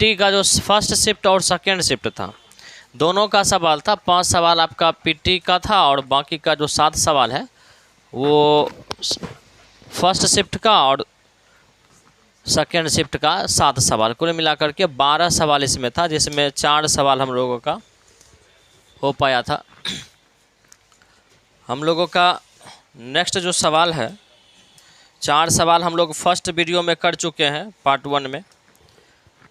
PT का जो first shift और सेकेंड शिफ्ट था दोनों का सवाल था। 5 सवाल आपका पीटी का था और बाकी का जो 7 सवाल है वो फर्स्ट शिफ्ट का और सेकेंड शिफ्ट का 7 सवाल, कुल मिलाकर के 12 सवाल इसमें था, जिसमें 4 सवाल हम लोगों का हो पाया था। हम लोगों का नेक्स्ट जो सवाल है, 4 सवाल हम लोग फर्स्ट वीडियो में कर चुके हैं पार्ट 1 में।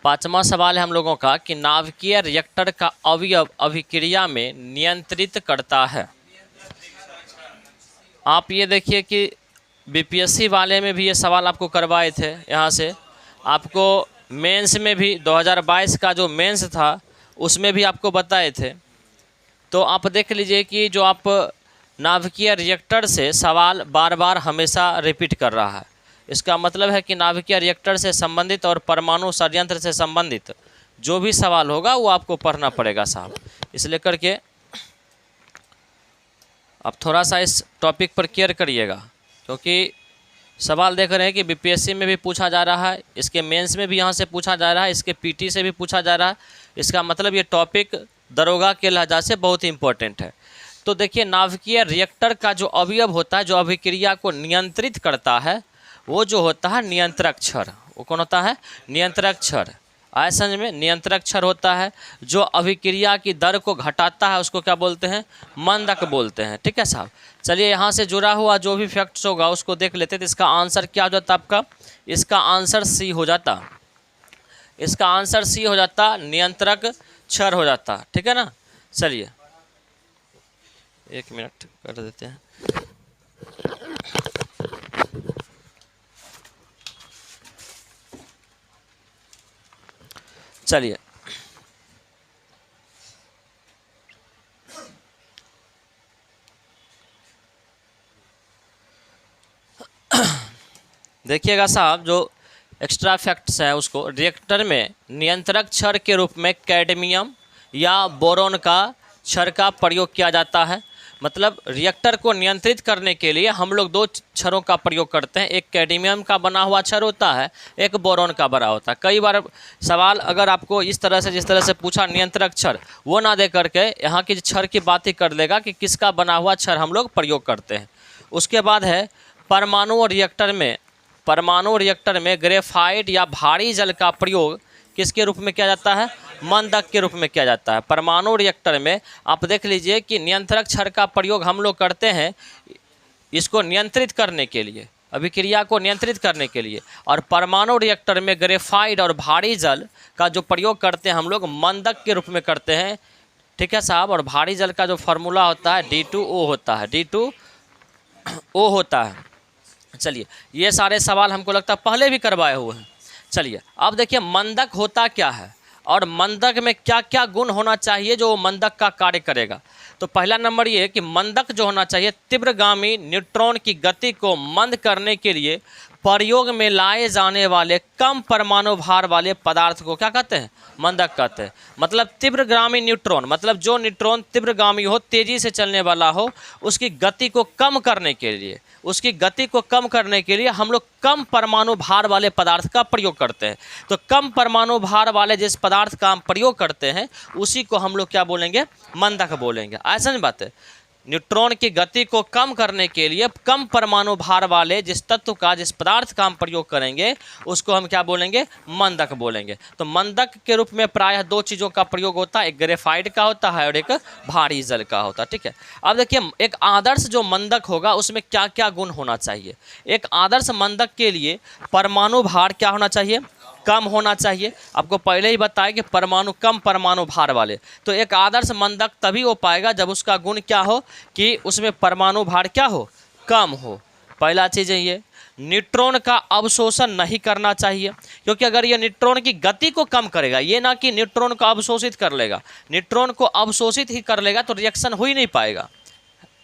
5वां सवाल है हम लोगों का कि नाभिकीय रिएक्टर का अवयव अभिक्रिया में नियंत्रित करता है। आप ये देखिए कि बीपीएससी वाले में भी ये सवाल आपको करवाए थे। यहाँ से आपको मेंस में भी 2022 का जो मेंस था उसमें भी आपको बताए थे। तो आप देख लीजिए कि जो आप नाभिकीय रिएक्टर से सवाल बार बार हमेशा रिपीट कर रहा है। इसका मतलब है कि नाभिकीय रिएक्टर से संबंधित और परमाणु षड्यंत्र से संबंधित जो भी सवाल होगा वो आपको पढ़ना पड़ेगा साहब। इसलिए करके आप थोड़ा सा इस टॉपिक पर केयर करिएगा, क्योंकि सवाल देख रहे हैं कि बीपीएससी में भी पूछा जा रहा है, इसके मेंस में भी यहाँ से पूछा जा रहा है, इसके पीटी से भी पूछा जा रहा है। इसका मतलब ये टॉपिक दरोगा के लिहाज से बहुत ही इम्पोर्टेंट है। तो देखिए, नाभिकीय रिएक्टर का जो अवयव होता है जो अभिक्रिया को नियंत्रित करता है वो जो होता है नियंत्रक क्षर। वो कौन होता है? नियंत्रक क्षर। आए समझ में? नियंत्रक क्षर होता है जो अभिक्रिया की दर को घटाता है, उसको क्या बोलते हैं? मंदक बोलते हैं। ठीक है साहब। चलिए, यहाँ से जुड़ा हुआ जो भी फैक्ट्स होगा उसको देख लेते हैं। तो इसका आंसर क्या हो जाता आपका? इसका आंसर सी हो जाता। इसका आंसर सी हो जाता, नियंत्रक क्षर हो जाता। ठीक है ना। चलिए 1 मिनट कर देते हैं। चलिए देखिएगा साहब, जो एक्स्ट्रा फैक्ट्स है उसको, रिएक्टर में नियंत्रक क्षर के रूप में कैडमियम या बोरोन का क्षर का प्रयोग किया जाता है। मतलब रिएक्टर को नियंत्रित करने के लिए हम लोग 2 क्षरों का प्रयोग करते हैं। एक कैडमियम का बना हुआ क्षर होता है, एक बोरोन का बना होता है। कई बार सवाल अगर आपको इस तरह से, जिस तरह से पूछा नियंत्रक क्षर, वो ना दे करके यहाँ की क्षर की बात ही कर देगा कि किसका बना हुआ क्षर हम लोग प्रयोग करते हैं। उसके बाद है परमाणु रिएक्टर में ग्रेफाइट या भारी जल का प्रयोग किसके रूप में किया जाता है? मंदक के रूप में किया जाता है। परमाणु रिएक्टर में आप देख लीजिए कि नियंत्रक क्षर का प्रयोग हम लोग करते हैं इसको नियंत्रित करने के लिए, अभिक्रिया को नियंत्रित करने के लिए। और परमाणु रिएक्टर में ग्रेफाइट और भारी जल का जो प्रयोग करते हैं हम लोग मंदक के रूप में करते हैं। ठीक है साहब। और भारी जल का जो फार्मूला होता है D2O होता है, D2O होता है। चलिए, ये सारे सवाल हमको लगता है पहले भी करवाए हुए हैं। चलिए, अब देखिए मंदक होता क्या है और मंदक में क्या क्या गुण होना चाहिए जो मंदक का कार्य करेगा। तो पहला नंबर ये है कि मंदक जो होना चाहिए, तीव्रगामी न्यूट्रॉन की गति को मंद करने के लिए प्रयोग में लाए जाने वाले कम परमाणु भार वाले पदार्थ को क्या कहते हैं? मंदक कहते हैं। मतलब तीव्रगामी न्यूट्रॉन, मतलब जो न्यूट्रॉन तीव्रगामी हो, तेजी से चलने वाला हो, उसकी गति को कम करने के लिए हम लोग कम परमाणु भार वाले पदार्थ का प्रयोग करते हैं। तो कम परमाणु भार वाले जिस पदार्थ का हम प्रयोग करते हैं उसी को हम लोग क्या बोलेंगे? मंदक बोलेंगे। ऐसा नहीं बात है। न्यूट्रॉन की गति को कम करने के लिए कम परमाणु भार वाले जिस तत्व का, जिस पदार्थ का हम प्रयोग करेंगे उसको हम क्या बोलेंगे? मंदक बोलेंगे। तो मंदक के रूप में प्रायः 2 चीज़ों का प्रयोग होता है, एक ग्रेफाइट का होता है और एक भारी जल का होता है। ठीक है। अब देखिए, एक आदर्श जो मंदक होगा उसमें क्या क्या गुण होना चाहिए। एक आदर्श मंदक के लिए परमाणु भार क्या होना चाहिए? कम होना चाहिए। आपको पहले ही बताया कि कम परमाणु भार वाले। तो एक आदर्श मंदक तभी हो पाएगा जब उसका गुण क्या हो कि उसमें परमाणु भार क्या हो? कम हो। पहला चीज़ है ये। न्यूट्रॉन का अवशोषण नहीं करना चाहिए, क्योंकि अगर ये न्यूट्रॉन की गति को कम करेगा, ये ना कि न्यूट्रॉन को अवशोषित कर लेगा, न्यूट्रॉन को अवशोषित ही कर लेगा तो रिएक्शन हो ही नहीं पाएगा।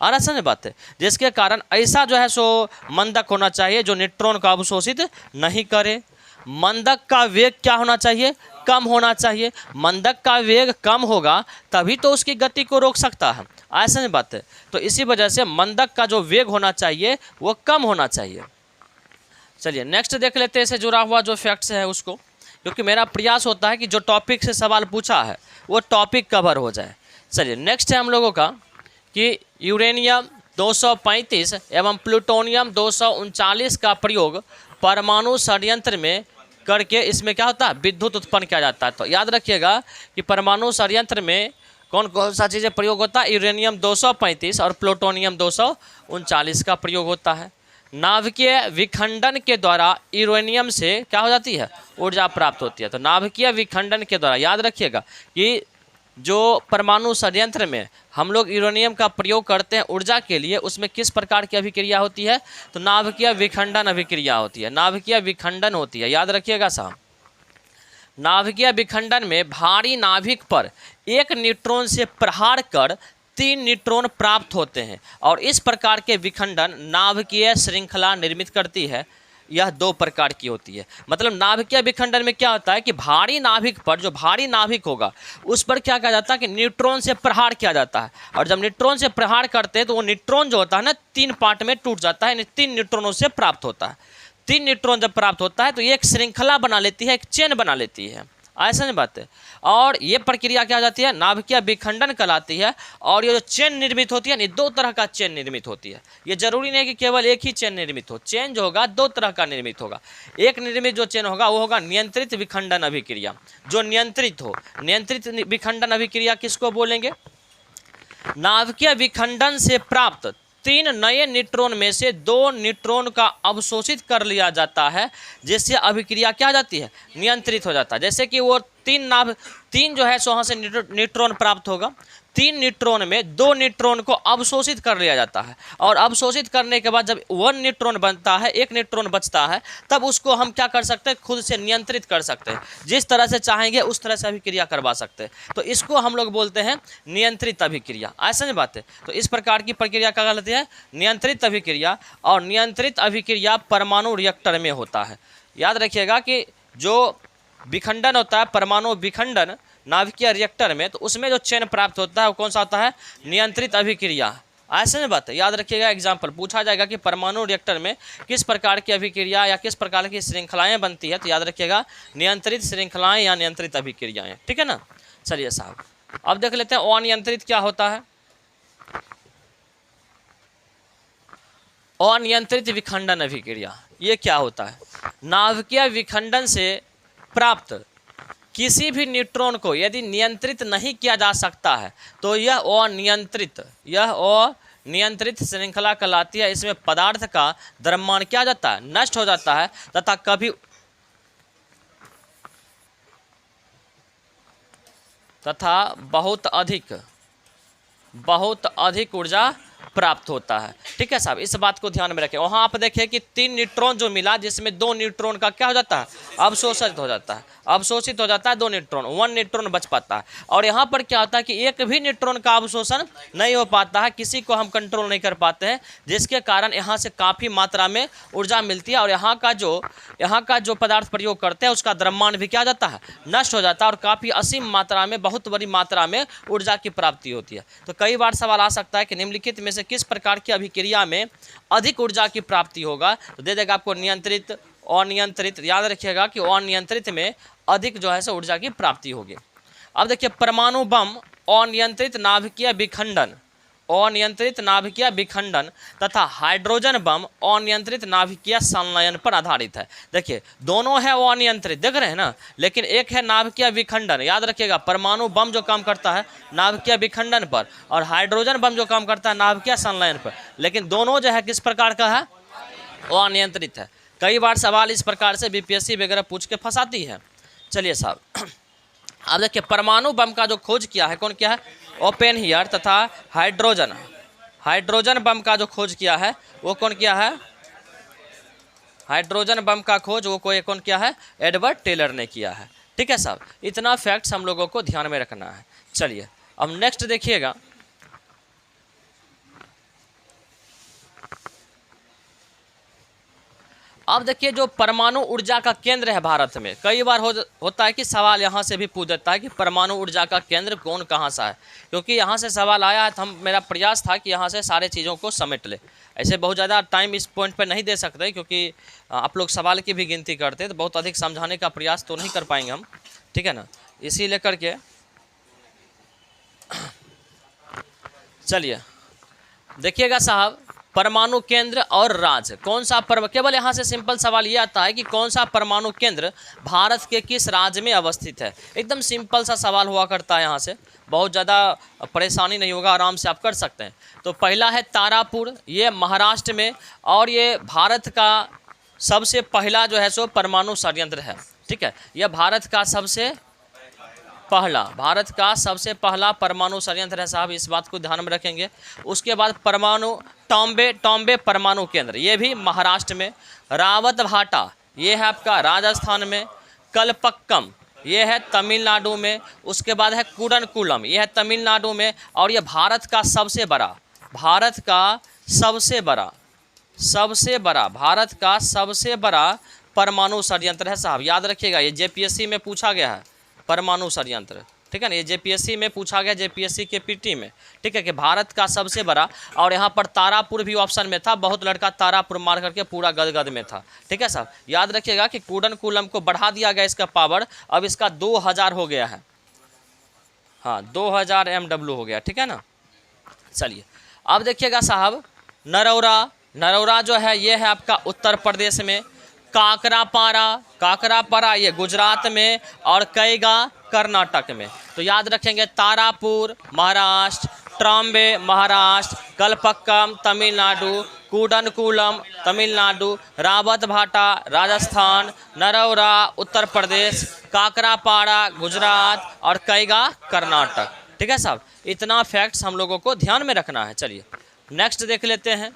और ऐसा नहीं बात है, जिसके कारण ऐसा जो है सो मंदक होना चाहिए जो न्यूट्रॉन को अवशोषित नहीं करे। मंदक का वेग क्या होना चाहिए? कम होना चाहिए। मंदक का वेग कम होगा तभी तो उसकी गति को रोक सकता है। ऐसा नहीं बात है। तो इसी वजह से मंदक का जो वेग होना चाहिए वो कम होना चाहिए। चलिए नेक्स्ट देख लेते हैं, इससे जुड़ा हुआ जो फैक्ट्स है उसको। क्योंकि मेरा प्रयास होता है कि जो टॉपिक से सवाल पूछा है वो टॉपिक कवर हो जाए। चलिए नेक्स्ट है हम लोगों का कि यूरेनियम 235 एवं प्लूटोनियम 239 का प्रयोग परमाणु षड्यंत्र में करके इसमें क्या होता है, विद्युत उत्पन्न किया जाता है। तो याद रखिएगा कि परमाणु षड्यंत्र में कौन कौन सा चीज़ें प्रयोग होता है, यूरेनियम 235 और प्लूटोनियम 239 का प्रयोग होता है। नाभिकीय विखंडन के द्वारा यूरेनियम से क्या हो जाती है, ऊर्जा प्राप्त होती है। तो नाभिकीय विखंडन के द्वारा याद रखिएगा कि जो परमाणु षड्यंत्र में हम लोग यूरेनियम का प्रयोग करते हैं ऊर्जा के लिए, उसमें किस प्रकार की अभिक्रिया होती है, तो नाभिकीय विखंडन अभिक्रिया होती है, नाभिकीय विखंडन होती है। याद रखिएगा साहब, नाभिकीय विखंडन में भारी नाभिक पर एक न्यूट्रॉन से प्रहार कर 3 न्यूट्रॉन प्राप्त होते हैं और इस प्रकार के विखंडन नाभिकीय श्रृंखला निर्मित करती है। यह 2 प्रकार की होती है। मतलब नाभिकीय विखंडन में क्या होता है कि भारी नाभिक पर, जो भारी नाभिक होगा उस पर क्या किया जाता है कि न्यूट्रॉन से प्रहार किया जाता है, और जब न्यूट्रॉन से प्रहार करते हैं तो वो न्यूट्रॉन जो होता है ना 3 पार्ट में टूट जाता है, 3 न्यूट्रॉनों से प्राप्त होता है। 3 न्यूट्रॉन जब प्राप्त होता है तो ये एक श्रृंखला बना लेती है, एक चेन बना लेती है, ऐसा नहीं बात है। और ये प्रक्रिया क्या हो जाती है, नाभिकीय विखंडन कहलाती है। और ये जो चेन निर्मित होती है, 2 तरह का चेन निर्मित होती है। ये जरूरी नहीं है कि केवल एक ही चेन निर्मित हो, चेन जो होगा 2 तरह का निर्मित होगा। एक निर्मित जो चेन होगा वो होगा नियंत्रित विखंडन अभिक्रिया, जो नियंत्रित हो। नियंत्रित विखंडन अभिक्रिया किसको बोलेंगे, नाभिकीय विखंडन से प्राप्त 3 नए न्यूट्रॉन में से 2 न्यूट्रॉन का अवशोषित कर लिया जाता है, जिससे अभिक्रिया क्या हो जाती है, नियंत्रित हो जाता है। जैसे कि वो 3 जो है सो वहाँ से न्यूट्रॉन प्राप्त होगा, 3 न्यूट्रॉन में 2 न्यूट्रॉन को अवशोषित कर लिया जाता है, और अवशोषित करने के बाद जब 1 न्यूट्रॉन बनता है, 1 न्यूट्रॉन बचता है, तब उसको हम क्या कर सकते हैं, खुद से नियंत्रित कर सकते हैं। जिस तरह से चाहेंगे उस तरह से अभिक्रिया करवा सकते हैं। तो इसको हम लोग बोलते हैं नियंत्रित अभिक्रिया, ऐसा नहीं बात है। तो इस प्रकार की प्रक्रिया क्या कहलाती है, नियंत्रित अभिक्रिया। और नियंत्रित अभिक्रिया परमाणु रिएक्टर में होता है। याद रखिएगा कि जो विखंडन होता है, परमाणु विखंडन नाभिकीय रिएक्टर में, तो उसमें जो चेन प्राप्त होता है वो कौन सा होता है, नियंत्रित अभिक्रिया। ऐसे में बात है, याद रखिएगा। एग्जाम्पल पूछा जाएगा कि परमाणु रिएक्टर में किस प्रकार की अभिक्रिया या किस प्रकार की श्रृंखलाएं बनती है, तो याद रखिएगा नियंत्रित श्रृंखलाएं या नियंत्रित अभिक्रियाएं, ठीक है ना। चलिए साहब, अब देख लेते हैं अनियंत्रित क्या होता है। अनियंत्रित विखंडन अभिक्रिया ये क्या होता है, नाभिकीय विखंडन से प्राप्त किसी भी न्यूट्रॉन को यदि नियंत्रित नहीं किया जा सकता है तो यह अनियंत्रित श्रृंखला कहलाती है। इसमें पदार्थ का द्रव्यमान क्या हो जाता है, नष्ट हो जाता है, तथा बहुत अधिक ऊर्जा प्राप्त होता है। ठीक है साहब, इस बात को ध्यान में रखें। वहाँ आप देखें कि 3 न्यूट्रॉन जो मिला, जिसमें 2 न्यूट्रॉन का क्या हो जाता है, अवशोषित हो जाता है, 2 न्यूट्रॉन, 1 न्यूट्रॉन बच पाता है। और यहाँ पर क्या होता है कि एक भी न्यूट्रॉन का अवशोषण नहीं हो पाता है, किसी को हम कंट्रोल नहीं कर पाते हैं, जिसके कारण यहाँ से काफ़ी मात्रा में ऊर्जा मिलती है। और यहाँ का जो पदार्थ प्रयोग करते हैं उसका द्रव्यमान भी क्या हो जाता है, नष्ट हो जाता है, और काफ़ी असीम मात्रा में, बहुत बड़ी मात्रा में ऊर्जा की प्राप्ति होती है। तो कई बार सवाल आ सकता है कि निम्नलिखित में से किस प्रकार की अभिक्रिया में अधिक ऊर्जा की प्राप्ति होगा, तो दे देगा आपको नियंत्रित, अनियंत्रित। याद रखिएगा कि अनियंत्रित में अधिक जो है सो ऊर्जा की प्राप्ति होगी। अब देखिए परमाणु बम अनियंत्रित नाभिकीय विखंडन तथा हाइड्रोजन बम अनियंत्रित नाभिकीय संलयन पर आधारित है। देखिए दोनों है वो अनियंत्रित, देख रहे हैं ना, लेकिन एक है नाभिकीय विखंडन। याद रखिएगा परमाणु बम जो काम करता है नाभिकीय विखंडन पर, और हाइड्रोजन बम जो काम करता है नाभिकीय संलयन पर, लेकिन दोनों जो है किस प्रकार का है, वो अनियंत्रित है। कई बार सवाल इस प्रकार से बीपीएससी वगैरह पूछ के फंसाती है। चलिए साहब, अब देखिए परमाणु बम का जो खोज किया है, कौन किया है, ओपेनहियर। तथा हाइड्रोजन बम का जो खोज किया है वो कौन किया है, हाइड्रोजन बम का खोज वो कौन किया है, एडवर्ड टेलर ने किया है। ठीक है साहब, इतना फैक्ट्स हम लोगों को ध्यान में रखना है। चलिए अब नेक्स्ट देखिएगा, अब देखिए जो परमाणु ऊर्जा का केंद्र है भारत में, कई बार होता है कि सवाल यहाँ से भी पूछ देता है कि परमाणु ऊर्जा का केंद्र कौन कहाँ सा है, क्योंकि यहाँ से सवाल आया है तो मेरा प्रयास था कि यहाँ से सारे चीज़ों को समेट ले। ऐसे बहुत ज़्यादा टाइम इस पॉइंट पर नहीं दे सकते, क्योंकि आप लोग सवाल की भी गिनती करते हैं तो बहुत अधिक समझाने का प्रयास तो नहीं कर पाएंगे हम, ठीक है ना। इसी लेकर के चलिए देखिएगा साहब, परमाणु केंद्र और राज्य कौन सा केवल यहाँ से सिंपल सवाल ये आता है कि कौन सा परमाणु केंद्र भारत के किस राज्य में अवस्थित है। एकदम सिंपल सा सवाल हुआ करता है, यहाँ से बहुत ज़्यादा परेशानी नहीं होगा, आराम से आप कर सकते हैं। तो पहला है तारापुर, ये महाराष्ट्र में, और ये भारत का सबसे पहला जो है सो परमाणु संयंत्र है, ठीक है। यह भारत का सबसे पहला परमाणु संयंत्र है साहब, इस बात को ध्यान में रखेंगे। उसके बाद टॉम्बे परमाणु केंद्र, ये भी महाराष्ट्र में। रावतभाटा ये है आपका राजस्थान में। कलपक्कम ये है तमिलनाडु में। उसके बाद है कुडनकुलम, ये है तमिलनाडु में। और ये भारत का सबसे बड़ा परमाणु संयंत्र है साहब, याद रखिएगा। ये जेपीएससी में पूछा गया है परमाणु संयंत्र, ठीक है ना। ये जेपीएससी में पूछा गया, जेपीएससी के पीटी में, ठीक है, कि भारत का सबसे बड़ा। और यहाँ पर तारापुर भी ऑप्शन में था, बहुत लड़का तारापुर मार करके पूरा गदगद में था, ठीक है साहब। याद रखिएगा कि कुडनकुलम को बढ़ा दिया गया इसका पावर, अब इसका 2000 हो गया है, हाँ 2000 MW हो गया, ठीक है ना। चलिए अब देखिएगा साहब, नरौरा जो है ये है आपका उत्तर प्रदेश में। काकरापारा ये गुजरात में, और कैगा कर्नाटक में। तो याद रखेंगे तारापुर महाराष्ट्र, ट्रॉम्बे महाराष्ट्र, कलपक्कम तमिलनाडु, कुडनकुलम तमिलनाडु, रावतभाटा राजस्थान, नरौरा उत्तर प्रदेश, काकरापाड़ा गुजरात और कैगा कर्नाटक, ठीक है साहब। इतना फैक्ट्स हम लोगों को ध्यान में रखना है। चलिए नेक्स्ट देख लेते हैं।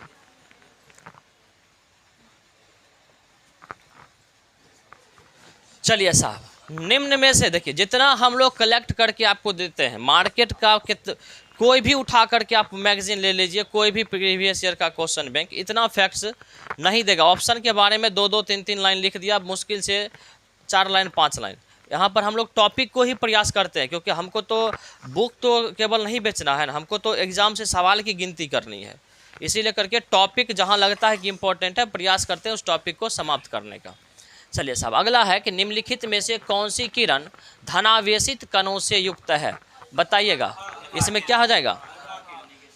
चलिए साहब, निम्न में से देखिए, जितना हम लोग कलेक्ट करके आपको देते हैं मार्केट का, कोई भी उठा करके आप मैगजीन ले लीजिए, कोई भी प्रीवियस ईयर का क्वेश्चन बैंक इतना फैक्ट्स नहीं देगा। ऑप्शन के बारे में 2-2, 3-3 लाइन लिख दिया, मुश्किल से 4 लाइन 5 लाइन। यहाँ पर हम लोग टॉपिक को ही प्रयास करते हैं, क्योंकि हमको तो बुक तो केवल नहीं बेचना है ना, हमको तो एग्जाम से सवाल की गिनती करनी है। इसीलिए करके टॉपिक जहाँ लगता है कि इम्पोर्टेंट है, प्रयास करते हैं उस टॉपिक को समाप्त करने का। चलिए साहब, अगला है कि निम्नलिखित में से कौन सी किरण धनावेशित कणों से युक्त है, बताइएगा। इसमें क्या हो जाएगा,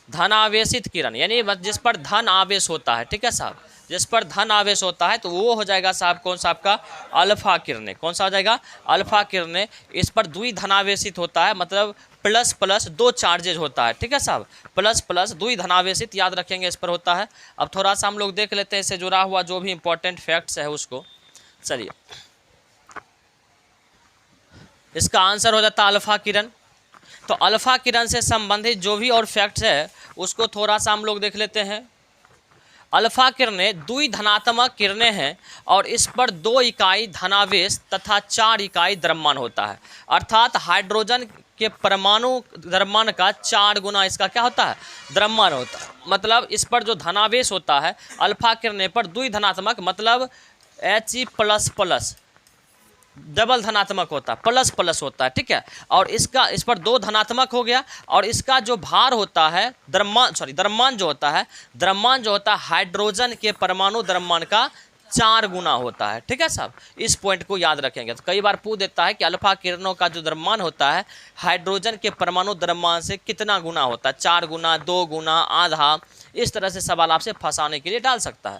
धनावेशित किरण, यानी जिस पर धन आवेश होता है, ठीक है साहब, जिस पर धन आवेश होता है तो वो हो जाएगा साहब कौन सा आपका अल्फा किरणें। कौन सा हो जाएगा, अल्फा किरणें। इस पर द्विधनावेशित होता है, मतलब प्लस प्लस 2 चार्जेज होता है, ठीक है साहब, प्लस प्लस द्विधनावेशित, याद रखेंगे इस पर होता है। अब थोड़ा सा हम लोग देख लेते हैं इससे जुड़ा हुआ जो भी इंपॉर्टेंट फैक्ट्स है उसको। चलिए इसका आंसर हो जाता है अल्फा किरण। तो अल्फा किरण से संबंधित जो भी और फैक्ट्स है उसको थोड़ा सा हम लोग देख लेते हैं। अल्फा किरणें द्विधनात्मक किरणें हैं और इस पर 2 इकाई धनावेश तथा 4 इकाई द्रव्यमान होता है, अर्थात हाइड्रोजन के परमाणु द्रव्यमान का 4 गुना इसका क्या होता है, द्रव्यमान होता है। मतलब इस पर जो धनावेश होता है अल्फा किरणें पर द्विधनात्मक, मतलब He++ डबल धनात्मक होता है, प्लस प्लस होता है, ठीक है। और इसका इस पर 2 धनात्मक हो गया, और इसका जो भार होता है द्रव्यमान जो होता है हाइड्रोजन के परमाणु द्रव्यमान का 4 गुना होता है, ठीक है साहब। इस पॉइंट को याद रखेंगे। तो कई बार पूछ देता है कि अल्फा किरणों का जो द्रव्यमान होता है हाइड्रोजन के परमाणु द्रव्यमान से कितना गुना होता है, 4 गुना, 2 गुना, आधा, इस तरह से सवाल आपसे फंसाने के लिए डाल सकता है।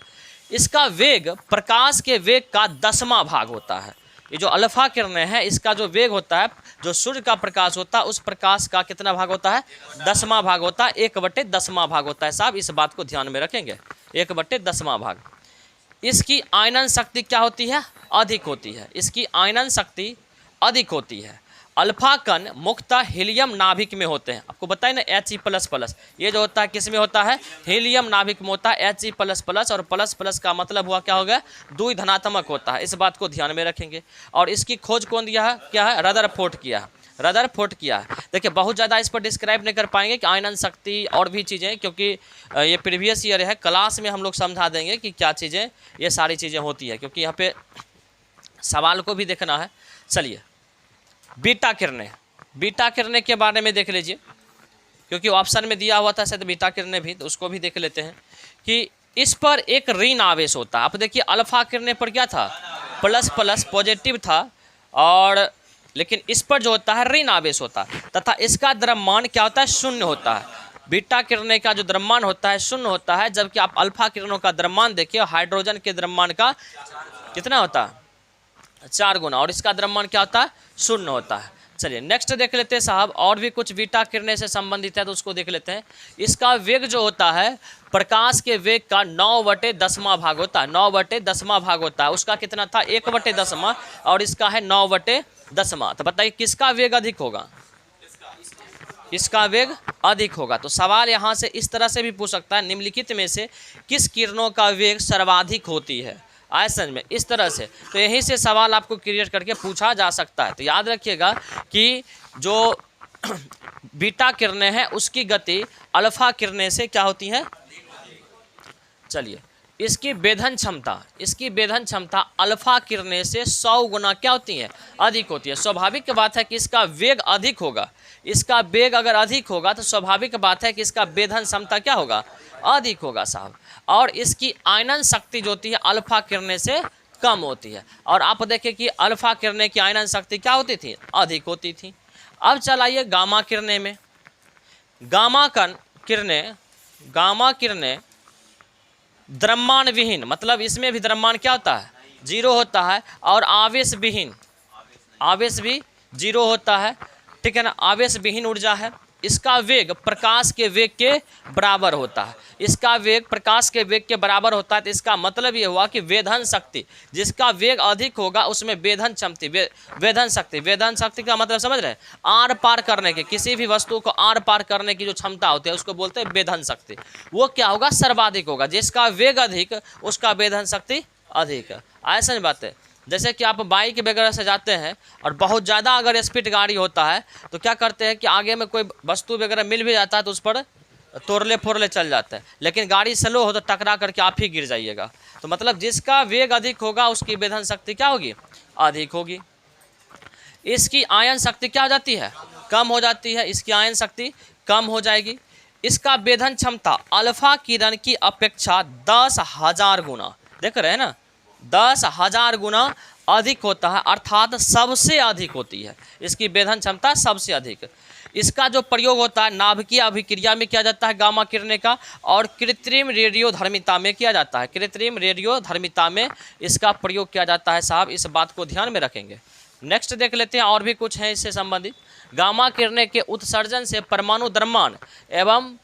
इसका वेग प्रकाश के वेग का 10वां भाग होता है। ये जो अल्फा किरणें हैं इसका जो वेग होता है, जो सूर्य का प्रकाश होता है उस प्रकाश का कितना भाग होता है, 10वां भाग होता है, 1/10वां भाग होता है साहब। इस बात को ध्यान में रखेंगे, 1/10वां भाग। इसकी आयनन शक्ति क्या होती है, अधिक होती है। इसकी आयनन शक्ति अधिक होती है। अल्फा कण मुख्यतः हीलियम नाभिक में होते हैं, आपको बताइए ना, He++, ये जो होता है किस में होता है, हीलियम नाभिक में होता है He++, और प्लस प्लस का मतलब हुआ क्या होगा, द्विधनात्मक होता है। इस बात को ध्यान में रखेंगे। और इसकी खोज कौन दिया है, क्या है, रदरफोर्ड किया है। रदरफोर्ड किया है। देखिए बहुत ज़्यादा इस पर डिस्क्राइब नहीं कर पाएंगे कि आयनन शक्ति और भी चीज़ें, क्योंकि ये प्रीवियस ईयर है, क्लास में हम लोग समझा देंगे कि क्या चीज़ें ये सारी चीज़ें होती है, क्योंकि यहाँ पे सवाल को भी देखना है। चलिए बीटा किरणें, बीटा किरणें के बारे में देख लीजिए, क्योंकि ऑप्शन में दिया हुआ था शायद बीटा किरणें भी, तो उसको भी देख लेते हैं कि इस पर एक ऋण आवेश होता है। आप देखिए अल्फा किरणें पर क्या था, प्लस प्लस पॉजिटिव था, और लेकिन इस पर जो होता है ऋण आवेश होता है, तथा इसका द्रव्यमान क्या होता है, शून्य होता है। बीटा किरणें का जो द्रव्यमान होता है शून्य होता है, जबकि आप अल्फा किरणों का द्रव्यमान देखिए, हाइड्रोजन के द्रव्यमान का कितना होता है, 4 गुना, और इसका द्रव्यमान क्या होता है, शून्य होता है। चलिए नेक्स्ट देख लेते हैं साहब, और भी कुछ बीटा किरणें से संबंधित है तो उसको देख लेते हैं। इसका वेग जो होता है प्रकाश के वेग का 9/10 भाग होता है, 9/10 भाग होता है। उसका कितना था, 1/10, और इसका है 9/10। तो बताइए किसका वेग अधिक होगा, इसका वेग अधिक होगा। तो सवाल यहाँ से इस तरह से भी पूछ सकता है, निम्नलिखित में से किस किरणों का वेग सर्वाधिक होती है, आयतन में, इस तरह से। तो यहीं से सवाल आपको क्रिएट करके पूछा जा सकता है। तो याद रखिएगा कि जो बीटा किरणें हैं उसकी गति अल्फा किरणें से क्या होती है। चलिए इसकी वेधन क्षमता, इसकी वेधन क्षमता अल्फा किरणें से 100 गुना क्या होती है, अधिक होती है। स्वाभाविक बात है कि इसका वेग अधिक होगा, इसका वेग अगर अधिक होगा तो स्वाभाविक बात है कि इसका वेधन क्षमता क्या होगा, अधिक होगा साहब। और इसकी आयनन शक्ति जो होती है अल्फा किरणें से कम होती है। और आप देखें कि अल्फा किरणें की आयनन शक्ति क्या होती थी, अधिक होती थी। अब चलाइए गामा किरणें में। गामा किरणें द्रव्यमान विहीन, मतलब इसमें भी द्रव्यमान क्या होता है, 0 होता है, और आवेश विहीन, आवेश भी 0 होता है, ठीक है ना, आवेश विहीन ऊर्जा है। इसका वेग प्रकाश के वेग के बराबर होता है, इसका वेग प्रकाश के वेग के बराबर होता है। तो इसका मतलब ये हुआ कि वेधन शक्ति, जिसका वेग अधिक होगा उसमें वेधन शक्ति का मतलब समझ रहे हैं, आर पार करने के, किसी भी वस्तु को आर पार करने की जो क्षमता होती है उसको बोलते हैं वेधन शक्ति। वो क्या होगा, सर्वाधिक होगा। जिसका वेग अधिक उसका वेधन शक्ति अधिक है। ऐसा नहीं बात है, जैसे कि आप बाइक वगैरह से जाते हैं और बहुत ज़्यादा अगर स्पीड गाड़ी होता है तो क्या करते हैं कि आगे में कोई वस्तु वगैरह मिल भी जाता है तो उस पर तोड़ले फोड़ले चल जाता है, लेकिन गाड़ी स्लो हो तो टकरा करके आप ही गिर जाइएगा। तो मतलब जिसका वेग अधिक होगा उसकी वेधन शक्ति क्या होगी, अधिक होगी। इसकी आयन शक्ति क्या हो जाती है, कम हो जाती है, इसकी आयन शक्ति कम हो जाएगी। इसका वेधन क्षमता अल्फा किरण की अपेक्षा 10,000 गुना, देख रहे हैं ना, 10,000 गुना अधिक होता है, अर्थात सबसे अधिक होती है इसकी वेधन क्षमता, सबसे अधिक। इसका जो प्रयोग होता है नाभिकीय अभिक्रिया में किया जाता है गामा किरणें का, और कृत्रिम रेडियोधर्मिता में किया जाता है, कृत्रिम रेडियोधर्मिता में इसका प्रयोग किया जाता है साहब। इस बात को ध्यान में रखेंगे। नेक्स्ट देख लेते हैं, और भी कुछ है इससे संबंधित। गामा किरणें के उत्सर्जन से परमाणु द्रव्यमान एवं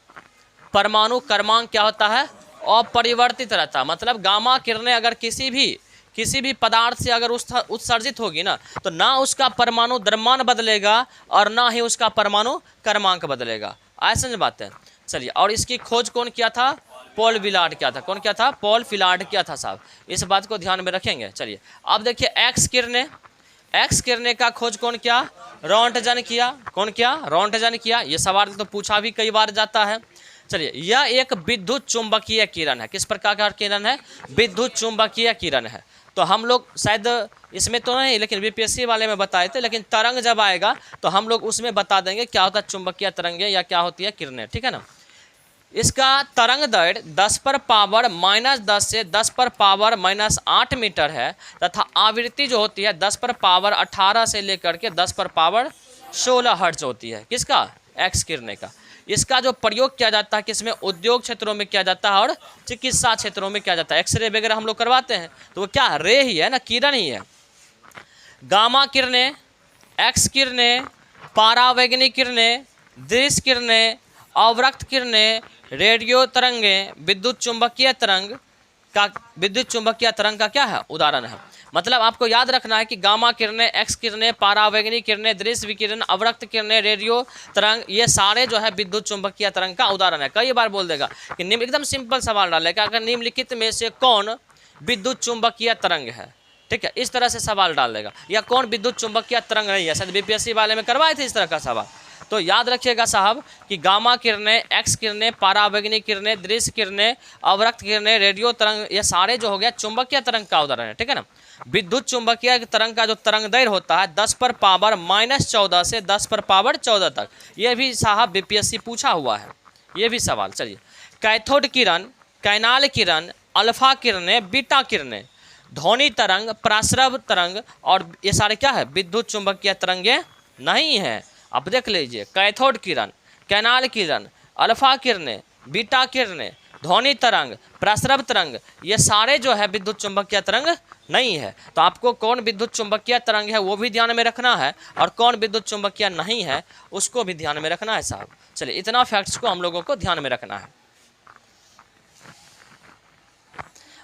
परमाणु क्रमांक क्या होता है, अपरिवर्तित रहता। मतलब गामा किरणें अगर किसी भी पदार्थ से अगर उत्सर्जित होगी ना, तो ना उसका परमाणु द्रव्यमान बदलेगा और ना ही उसका परमाणु क्रमांक बदलेगा। ऐसा बात है। चलिए, और इसकी खोज कौन किया था, पॉल विलार्ड किया था। कौन किया था, पॉल विलार्ड किया था साहब। इस बात को ध्यान में रखेंगे। चलिए अब देखिए एक्स किरणें का खोज कौन किया, रोंटगन किया। कौन किया, रोंटगन किया। ये सवाल तो पूछा भी कई बार जाता है। चलिए, यह एक विद्युत चुंबकीय किरण है। किस प्रकार का किरण है, विद्युत चुंबकीय किरण है। तो हम लोग शायद इसमें तो नहीं, लेकिन बीपीएससी वाले में बताए थे, लेकिन तरंग जब आएगा तो हम लोग उसमें बता देंगे क्या होता है चुंबकीय तरंगें या क्या होती है किरणें, ठीक है ना। इसका तरंग दैर्घ्य 10⁻⁻10 से 10⁻⁻8 मीटर है, तथा आवृत्ति जो होती है 10⁻18 से लेकर के 10⁻16 हर्ट्ज होती है। किसका, एक्स किरणें का। इसका जो प्रयोग किया जाता है किसमें, उद्योग क्षेत्रों में किया जाता है और चिकित्सा क्षेत्रों में किया जाता है। एक्सरे वगैरह हम लोग करवाते हैं तो वो क्या, रे ही है ना, किरण ही है। गामा किरणें, एक्स किरणें, पारावैगनिक किरणें, दृश्य किरणें, अवरक्त किरणें, रेडियो तरंगें, विद्युत चुंबकीय तरंग का क्या है, उदाहरण है। मतलब आपको याद रखना है कि गामा किरणें, एक्स किरणें, पारावैगनिक किरणें, दृश्य विकिरण, अवरक्त किरणें, रेडियो तरंग, ये सारे जो है विद्युत चुंबकीय तरंग का उदाहरण है। कई बार बोल देगा कि एकदम सिंपल सवाल डालेगा, अगर निम्नलिखित में से कौन विद्युत चुंबकीय तरंग है, ठीक है, इस तरह से सवाल डाल देगा। या कौन विद्युत चुंबकीय तरंग नहीं है, शायद बीपीएससी वाले में करवाए थे इस तरह का सवाल। तो याद रखिएगा साहब कि गामा किरणें, एक्स किरणें, पराबैंगनी किरणें, दृश्य किरणें, अवरक्त किरणें, रेडियो तरंग, ये सारे जो हो गया चुंबकीय तरंग का उदाहरण है। ठीक है ना। विद्युत चुंबकीय तरंग का जो तरंग दैर्घ्य होता है 10 पर पावर -14 से 10 पर पावर 14 तक, ये भी साहब बीपीएससी पूछा हुआ है, ये भी सवाल। चलिए, कैथोड किरण, कैनाल किरण, अल्फा किरणें, बीटा किरणें, ध्वनि तरंग, प्रासरव तरंग, और ये सारे क्या है, विद्युत चुंबकीय तरंगे नहीं है। अब देख लीजिए, कैथोड किरण, कैनाल किरण, अल्फा किरणें, बीटा किरणें, ध्वनि तरंग, प्रासरव तरंग, ये सारे जो है विद्युत चुंबकीय तरंग नहीं है। तो आपको कौन विद्युत चुंबकीय तरंग है वो भी ध्यान में रखना है, और कौन विद्युत चुंबकीय नहीं है उसको भी ध्यान में रखना है साहब। चलिए, इतना फैक्ट्स को हम लोगों को ध्यान में रखना है।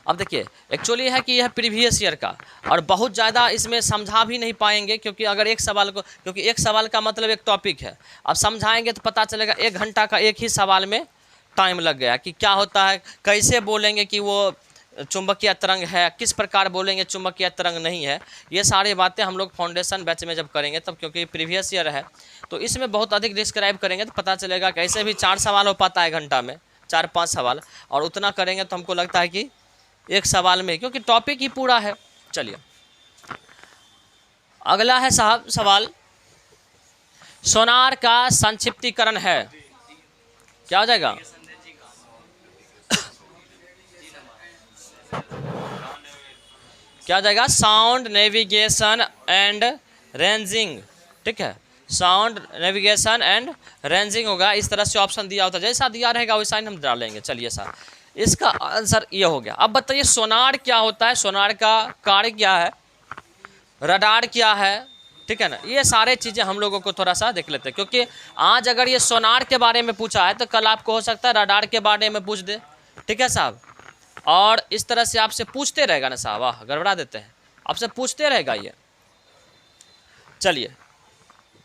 अब देखिए, एक्चुअली है कि यह प्रीवियस ईयर का, और बहुत ज़्यादा इसमें समझा भी नहीं पाएंगे, क्योंकि अगर एक सवाल को, क्योंकि एक सवाल का मतलब एक टॉपिक है, अब समझाएंगे तो पता चलेगा 1 घंटा का एक ही सवाल में टाइम लग गया कि क्या होता है, कैसे बोलेंगे कि वो चुंबकीय तरंग है, किस प्रकार बोलेंगे चुंबकीय तरंग नहीं है। ये सारी बातें हम लोग फाउंडेशन बैच में जब करेंगे तब, क्योंकि प्रीवियस ईयर है तो इसमें बहुत अधिक डिस्क्राइब करेंगे तो पता चलेगा। कैसे भी 4 सवाल हो पाता है घंटा में, 4-5 सवाल, और उतना करेंगे तो हमको लगता है कि एक सवाल में, क्योंकि टॉपिक ही पूरा है। चलिए, अगला है साहब सवाल, सोनार का संक्षिप्तीकरण है, क्या हो जाएगा? क्या हो जाएगा? Sound navigation and ranging. ठीक है, साउंड नेविगेशन एंड रेंजिंग होगा। इस तरह से ऑप्शन दिया होता है, जैसा दिया रहेगा वैसा ही हम डालेंगे। चलिए साहब, इसका आंसर ये हो गया। अब बताइए सोनार क्या होता है, सोनार का कार्य क्या है, रडार क्या है, ठीक है ना। ये सारे चीज़ें हम लोगों को थोड़ा सा देख लेते हैं, क्योंकि आज अगर ये सोनार के बारे में पूछा है तो कल आपको हो सकता है रडार के बारे में पूछ दे। ठीक है साहब, और इस तरह से आपसे पूछते रहेगा ना साहब, वाह गड़बड़ा देते हैं, आपसे पूछते रहेगा ये। चलिए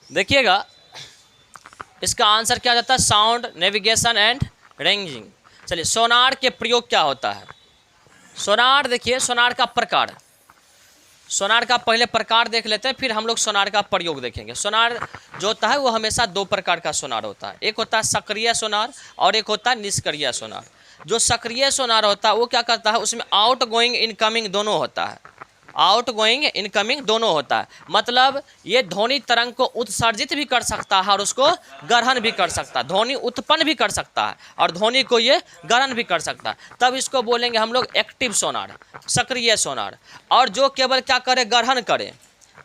देखिएगा, इसका आंसर क्या जाता है, साउंड नेविगेशन एंड रेंजिंग। चलिए, सोनार के प्रयोग क्या होता है। सोनार, देखिए सोनार का प्रकार, सोनार का पहले प्रकार देख लेते हैं, फिर हम लोग सोनार का प्रयोग देखेंगे। सोनार जो होता है वो हमेशा 2 प्रकार का सोनार होता है, एक होता है सक्रिय सोनार और एक होता है निष्क्रिय सोनार। जो सक्रिय सोनार होता है वो क्या करता है, उसमें आउट गोइंग इनकमिंग दोनों होता है, आउट गोइंग इनकमिंग दोनों होता है। मतलब ये ध्वनि तरंग को उत्सर्जित भी कर सकता है और उसको ग्रहण भी कर सकता है, ध्वनि उत्पन्न भी कर सकता है और ध्वनि को ये ग्रहण भी कर सकता है। तब इसको बोलेंगे हम लोग एक्टिव सोनार, सक्रिय सोनार। और जो केवल क्या करे, ग्रहण करे,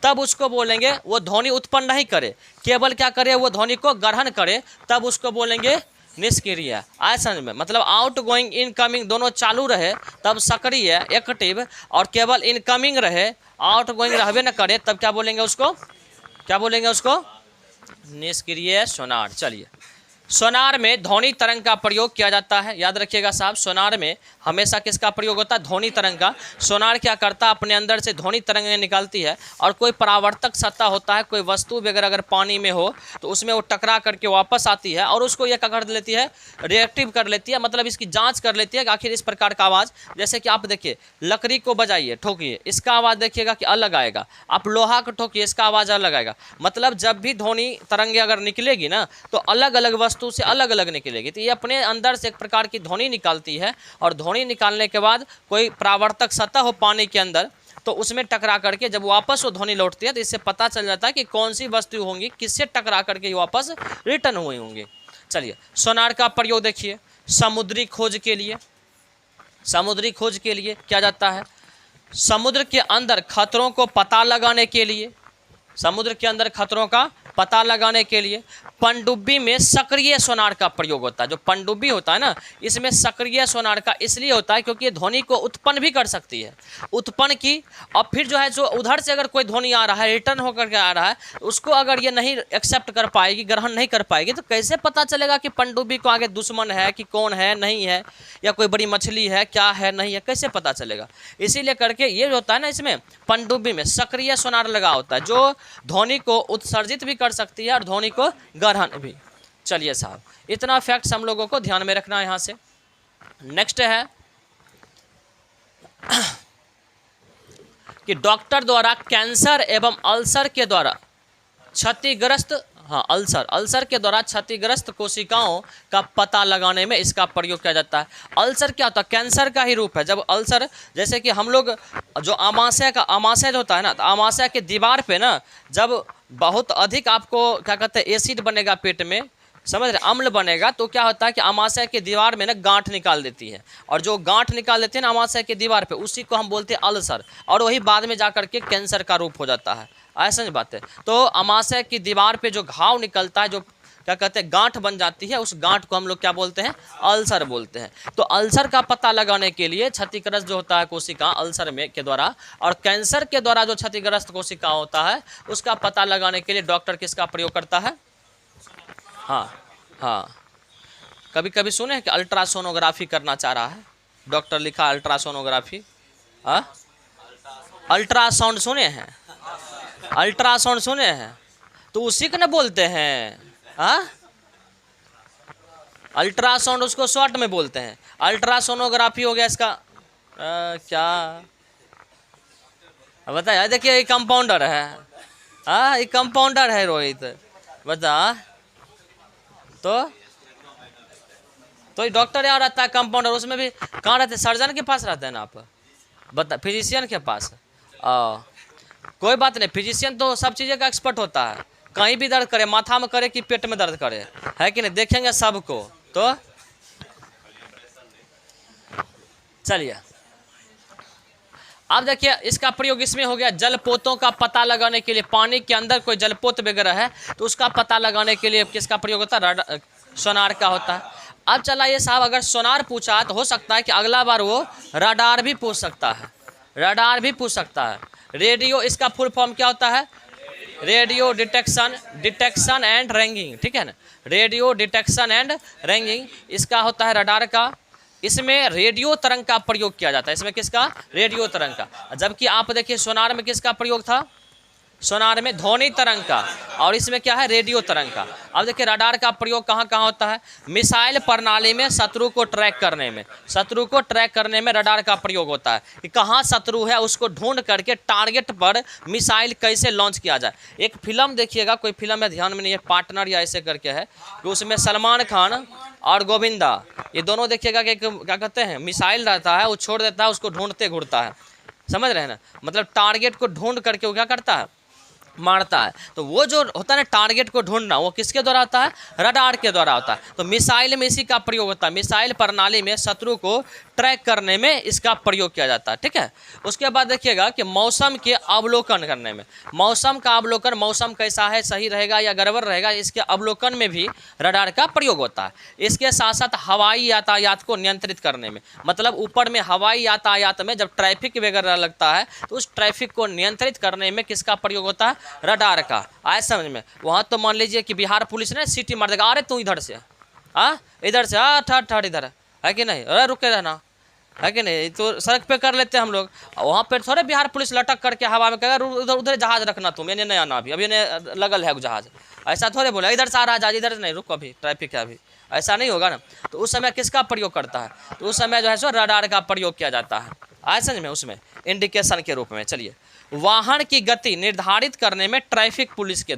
तब उसको बोलेंगे, वो ध्वनि उत्पन्न नहीं करे, केवल क्या करे, वो ध्वनि को ग्रहण करे, तब उसको बोलेंगे निष्क्रिय। आए समझ में, मतलब आउट गोइंग इनकमिंग दोनों चालू रहे तब सक्रिय एक्टिव, और केवल इनकमिंग रहे, आउट गोइंग रहबे न करे, तब क्या बोलेंगे उसको, क्या बोलेंगे उसको, निष्क्रिय सोनार। चलिए, सोनार में ध्वनि तरंग का प्रयोग किया जाता है। याद रखिएगा साहब, सोनार में हमेशा किसका प्रयोग होता है, ध्वनि तरंग का। सोनार क्या करता है, अपने अंदर से ध्वनि तरंगें निकालती है, और कोई परावर्तक सत्ता होता है, कोई वस्तु वगैरह अगर पानी में हो तो उसमें वो टकरा करके वापस आती है और उसको ये क्या कर लेती है, रिएक्टिव कर लेती है, मतलब इसकी जाँच कर लेती है कि आखिर इस प्रकार का आवाज़, जैसे कि आप देखिए लकड़ी को बजाइए, ठोकिए, इसका आवाज़ देखिएगा कि अलग आएगा, आप लोहा को ठोकिए, इसका आवाज़ अलग आएगा। मतलब जब भी ध्वनि तरंगें अगर निकलेगी ना तो अलग अलग वस्तु से अलग अलग निकलेगी। तो ये अपने अंदर से एक प्रकार की ध्वनि निकालती है, और ध्वनि निकालने के बाद कोई परावर्तक सतह हो पानी के अंदर तो उसमें टकरा करके जब वापस वो ध्वनि लौटती है तो इससे पता चल जाता है कि कौन सी वस्तु होंगी, किससे टकरा करके वापस रिटर्न हुई होंगी। चलिए, सोनार का प्रयोग देखिए, समुद्री खोज के लिए, समुद्री खोज के लिए क्या जाता है, समुद्र के अंदर खतरों को पता लगाने के लिए, समुद्र के अंदर खतरों का पता लगाने के लिए पनडुब्बी में सक्रिय सोनार का प्रयोग होता है। जो पनडुब्बी होता है ना, इसमें सक्रिय सोनार का इसलिए होता है क्योंकि ये ध्वनि को उत्पन्न भी कर सकती है, उत्पन्न की, और फिर जो है जो उधर से अगर कोई ध्वनि आ रहा है, रिटर्न होकर के आ रहा है, उसको अगर ये नहीं एक्सेप्ट कर पाएगी, ग्रहण नहीं कर पाएगी, तो कैसे पता चलेगा कि पनडुब्बी को आगे दुश्मन है कि कौन है, नहीं है, या कोई बड़ी मछली है, क्या है, नहीं है, कैसे पता चलेगा। इसीलिए करके ये होता है ना, इसमें पनडुब्बी में सक्रिय सोनार लगा होता है, जो ध्वनि को उत्सर्जित भी कर सकती है और ध्वनि को ग्रहण भी। चलिए साहब, इतना फैक्ट्स हम लोगों को ध्यान में रखना है। यहाँ से नेक्स्ट है कि डॉक्टर द्वारा कैंसर एवं अल्सर के द्वारा क्षतिग्रस्त, अल्सर के द्वारा क्षतिग्रस्त कोशिकाओं का पता लगाने में इसका प्रयोग किया जाता है। अल्सर क्या होता है? कैंसर का ही रूप है। जब अल्सर, जैसे कि हम लोग जो आमाशय जो होता है ना, तो आमाशय की दीवार पे ना जब बहुत अधिक आपको क्या कहते हैं एसिड बनेगा पेट में, समझ रहे, अम्ल बनेगा, तो क्या होता है कि आमाशय की दीवार में ना गांठ निकाल देती है, और जो गांठ निकाल देती है ना आमाशय की दीवार पे, उसी को हम बोलते हैं अल्सर, और वही बाद में जाकर के कैंसर का रूप हो जाता है। ऐसा नहीं बात है। तो आमाशय की दीवार पे जो घाव निकलता है, जो क्या कहते हैं गांठ बन जाती है, उस गांठ को हम लोग क्या बोलते हैं? अल्सर बोलते हैं। तो अल्सर का पता लगाने के लिए क्षतिग्रस्त जो होता है कोशिका अल्सर में के द्वारा, और कैंसर के द्वारा जो क्षतिग्रस्त कोशिका होता है उसका पता लगाने के लिए डॉक्टर किसका प्रयोग करता है? हाँ, कभी कभी सुने हैं कि अल्ट्रासोनोग्राफी करना चाह रहा है, डॉक्टर लिखा अल्ट्रासोनोग्राफी। अल्ट्रासाउंड सुने हैं? अल्ट्रासाउंड सुने हैं? तो उसी को ना बोलते हैं अल्ट्रासाउंड, उसको शॉर्ट में बोलते हैं। अल्ट्रासोनोग्राफी हो गया इसका क्या बताया? देखिए ये कंपाउंडर है, ये कंपाउंडर है रोहित, बता। तो ये डॉक्टर यहाँ रहता है कंपाउंडर, उसमें भी कहाँ रहते हैं? सर्जन के पास रहते हैं ना आप, बता, फिजिशियन के पास। कोई बात नहीं, फिजिशियन तो सब चीज़ें का एक्सपर्ट होता है, कहीं भी दर्द करे, माथा में करे कि पेट में दर्द करे, है कि नहीं, देखेंगे सबको। तो चलिए अब देखिए इसका प्रयोग इसमें हो गया, जलपोतों का पता लगाने के लिए, पानी के अंदर कोई जलपोत वगैरह है तो उसका पता लगाने के लिए किसका प्रयोग होता है? सोनार का होता है। अब चला ये साहब, अगर सोनार पूछा तो हो सकता है कि अगला बार वो रडार भी पूछ सकता है, रडार भी पूछ सकता है। रेडियो, इसका फुल फॉर्म क्या होता है? रेडियो डिटेक्शन एंड रेंजिंग, ठीक है ना, रेडियो डिटेक्शन एंड रेंजिंग इसका होता है रडार का। इसमें रेडियो तरंग का प्रयोग किया जाता है, इसमें किसका? रेडियो तरंग का। जबकि आप देखिए सोनार में किसका प्रयोग था? सोनार में ध्वनि तरंग का, और इसमें क्या है? रेडियो तरंग का। अब देखिए रडार का प्रयोग कहाँ कहाँ होता है? मिसाइल प्रणाली में शत्रु को ट्रैक करने में, शत्रु को ट्रैक करने में रडार का प्रयोग होता है कि कहाँ शत्रु है उसको ढूंढ करके टारगेट पर मिसाइल कैसे लॉन्च किया जाए। एक फिल्म देखिएगा, कोई फिल्म में ध्यान में नहीं है, पार्टनर या ऐसे करके है, कि उसमें सलमान खान और गोविंदा ये दोनों देखिएगा कि क्या कहते हैं मिसाइल रहता है, वो छोड़ देता है, उसको ढूंढते घूरता है, समझ रहे हैं ना, मतलब टारगेट को ढूंढ करके वो क्या करता है? मारता है। तो वो जो होता है ना टारगेट को ढूंढना, वो किसके द्वारा होता है? रडार के द्वारा होता है। तो मिसाइल में इसी का प्रयोग होता है, मिसाइल प्रणाली में शत्रु को ट्रैक करने में इसका प्रयोग किया जाता है, ठीक है। उसके बाद देखिएगा कि मौसम के अवलोकन करने में, मौसम का अवलोकन, मौसम कैसा है, सही रहेगा या गड़बड़ रहेगा, इसके अवलोकन में भी रडार का प्रयोग होता है। इसके साथ साथ हवाई यातायात को नियंत्रित करने में, मतलब ऊपर में हवाई यातायात में जब ट्रैफिक वगैरह लगता है तो उस ट्रैफिक को नियंत्रित करने में किसका प्रयोग होता है? रडार का। आए समझ में? वहाँ तो मान लीजिए कि बिहार पुलिस ने सीटी मार देगा, अरे तू इधर से इधर से ठहर इधर, है कि नहीं, अरे रुके रहना, है कि नहीं। तो सड़क पे कर लेते हैं हम लोग, वहाँ पे थोड़े बिहार पुलिस लटक करके हवा में कहेगा उधर उधर जहाज रखना तुम, यानी नहीं आना, अभी लगल है जहाज, ऐसा थोड़े बोला इधर से आ रहा जहाज, इधर नहीं, रुको अभी ट्रैफिक है अभी, ऐसा नहीं होगा ना। तो उस समय किसका प्रयोग करता है? तो उस समय जो है सो रडार का प्रयोग किया जाता है, आए समझ में, उसमें इंडिकेशन के रूप में। चलिए, वाहन की गति निर्धारित करने में ट्रैफिक पुलिस के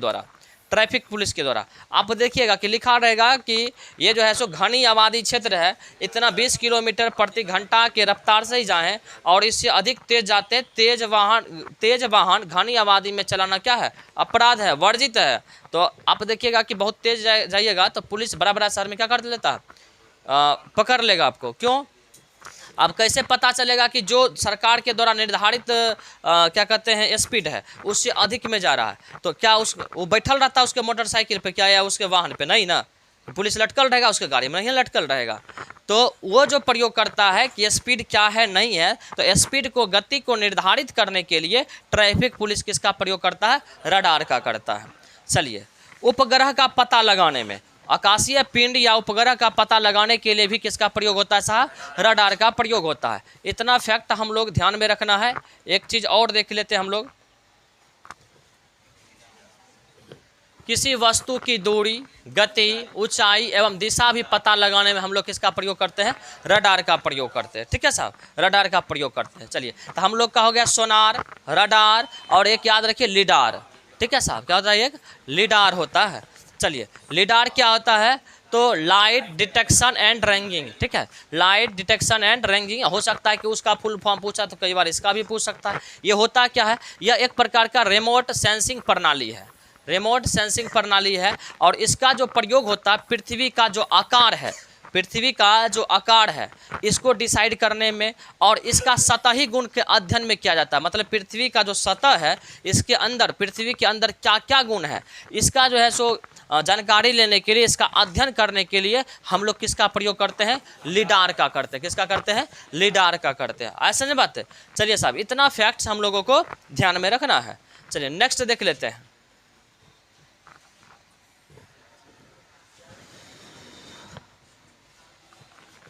द्वारा आप देखिएगा कि लिखा रहेगा कि ये जो है सो घनी आबादी क्षेत्र है, इतना 20 किलोमीटर प्रति घंटा के रफ्तार से ही जाएं, और इससे अधिक तेज जाते हैं, तेज वाहन घनी आबादी में चलाना क्या है? अपराध है, वर्जित है। तो आप देखिएगा कि बहुत तेज जाइएगा तो पुलिस बड़ा बड़ा शहर में क्या कर लेता है? पकड़ लेगा आपको। क्यों? अब कैसे पता चलेगा कि जो सरकार के द्वारा निर्धारित क्या कहते हैं स्पीड है उससे अधिक में जा रहा है? तो क्या वो बैठल रहता है उसके मोटरसाइकिल पे क्या, या उसके वाहन पे? नहीं ना, पुलिस लटकल रहेगा, उसके गाड़ी में नहीं लटकल रहेगा। तो वो जो प्रयोग करता है कि स्पीड क्या है नहीं है, तो स्पीड को, गति को निर्धारित करने के लिए ट्रैफिक पुलिस किसका प्रयोग करता है? रडार का करता है। चलिए, उपग्रह का पता लगाने में, आकाशीय पिंड या उपग्रह का पता लगाने के लिए भी किसका प्रयोग होता है साहब? रडार का प्रयोग होता है। इतना फैक्ट हम लोग ध्यान में रखना है। एक चीज़ और देख लेते हैं हम लोग किसी वस्तु की दूरी, गति, ऊंचाई एवं दिशा भी पता लगाने में हम लोग किसका प्रयोग करते हैं? रडार का प्रयोग करते हैं। ठीक है साहब, रडार का प्रयोग करते हैं। चलिए, तो हम लोग का हो गया सोनार, रडार और एक याद रखिए लिडार। ठीक है साहब, क्या होता है? एक लिडार होता है। चलिए, लिडार क्या होता है? तो लाइट डिटेक्शन एंड रैंगिंग। ठीक है, लाइट डिटेक्शन एंड रैंगिंग। हो सकता है कि उसका फुल फॉर्म पूछा तो कई बार इसका भी पूछ सकता है। ये होता क्या है? यह एक प्रकार का रिमोट सेंसिंग प्रणाली है, रिमोट सेंसिंग प्रणाली है। और इसका जो प्रयोग होता है पृथ्वी का जो आकार है, पृथ्वी का जो आकार है इसको डिसाइड करने में और इसका सतही गुण के अध्ययन में किया जाता है। मतलब पृथ्वी का जो सतह है इसके अंदर, पृथ्वी के अंदर क्या क्या गुण है इसका जो है सो जानकारी लेने के लिए, इसका अध्ययन करने के लिए हम लोग किसका प्रयोग करते हैं? लिडार का करते हैं। किसका करते हैं? लिडार का करते हैं। ऐसा नहीं बात है। चलिए साहब, इतना फैक्ट्स हम लोगों को ध्यान में रखना है। चलिए नेक्स्ट देख लेते हैं।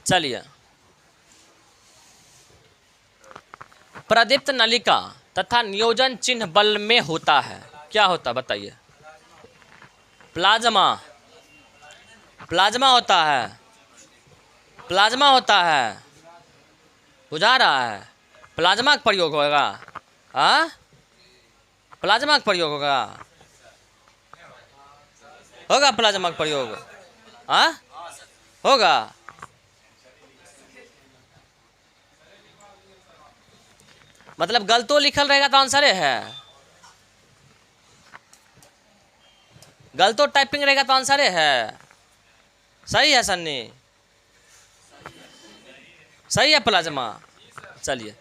चलिए, प्रदीप्त नलिका तथा नियोजन चिन्ह बल्ब में होता है। क्या होता बताइए? प्लाज्मा, प्लाज्मा होता है, प्लाज्मा होता है। बुझा रहा है? प्लाज्मा का प्रयोग होगा। हाँ, प्लाज्मा का प्रयोग होगा, होगा प्लाज्मा का प्रयोग। हाँ, होगा। मतलब गलतो लिखल रहेगा तो आंसर है, गलतो टाइपिंग रहेगा तो आंसर है। सही है सन्नी, सही है प्लाज्मा। चलिए,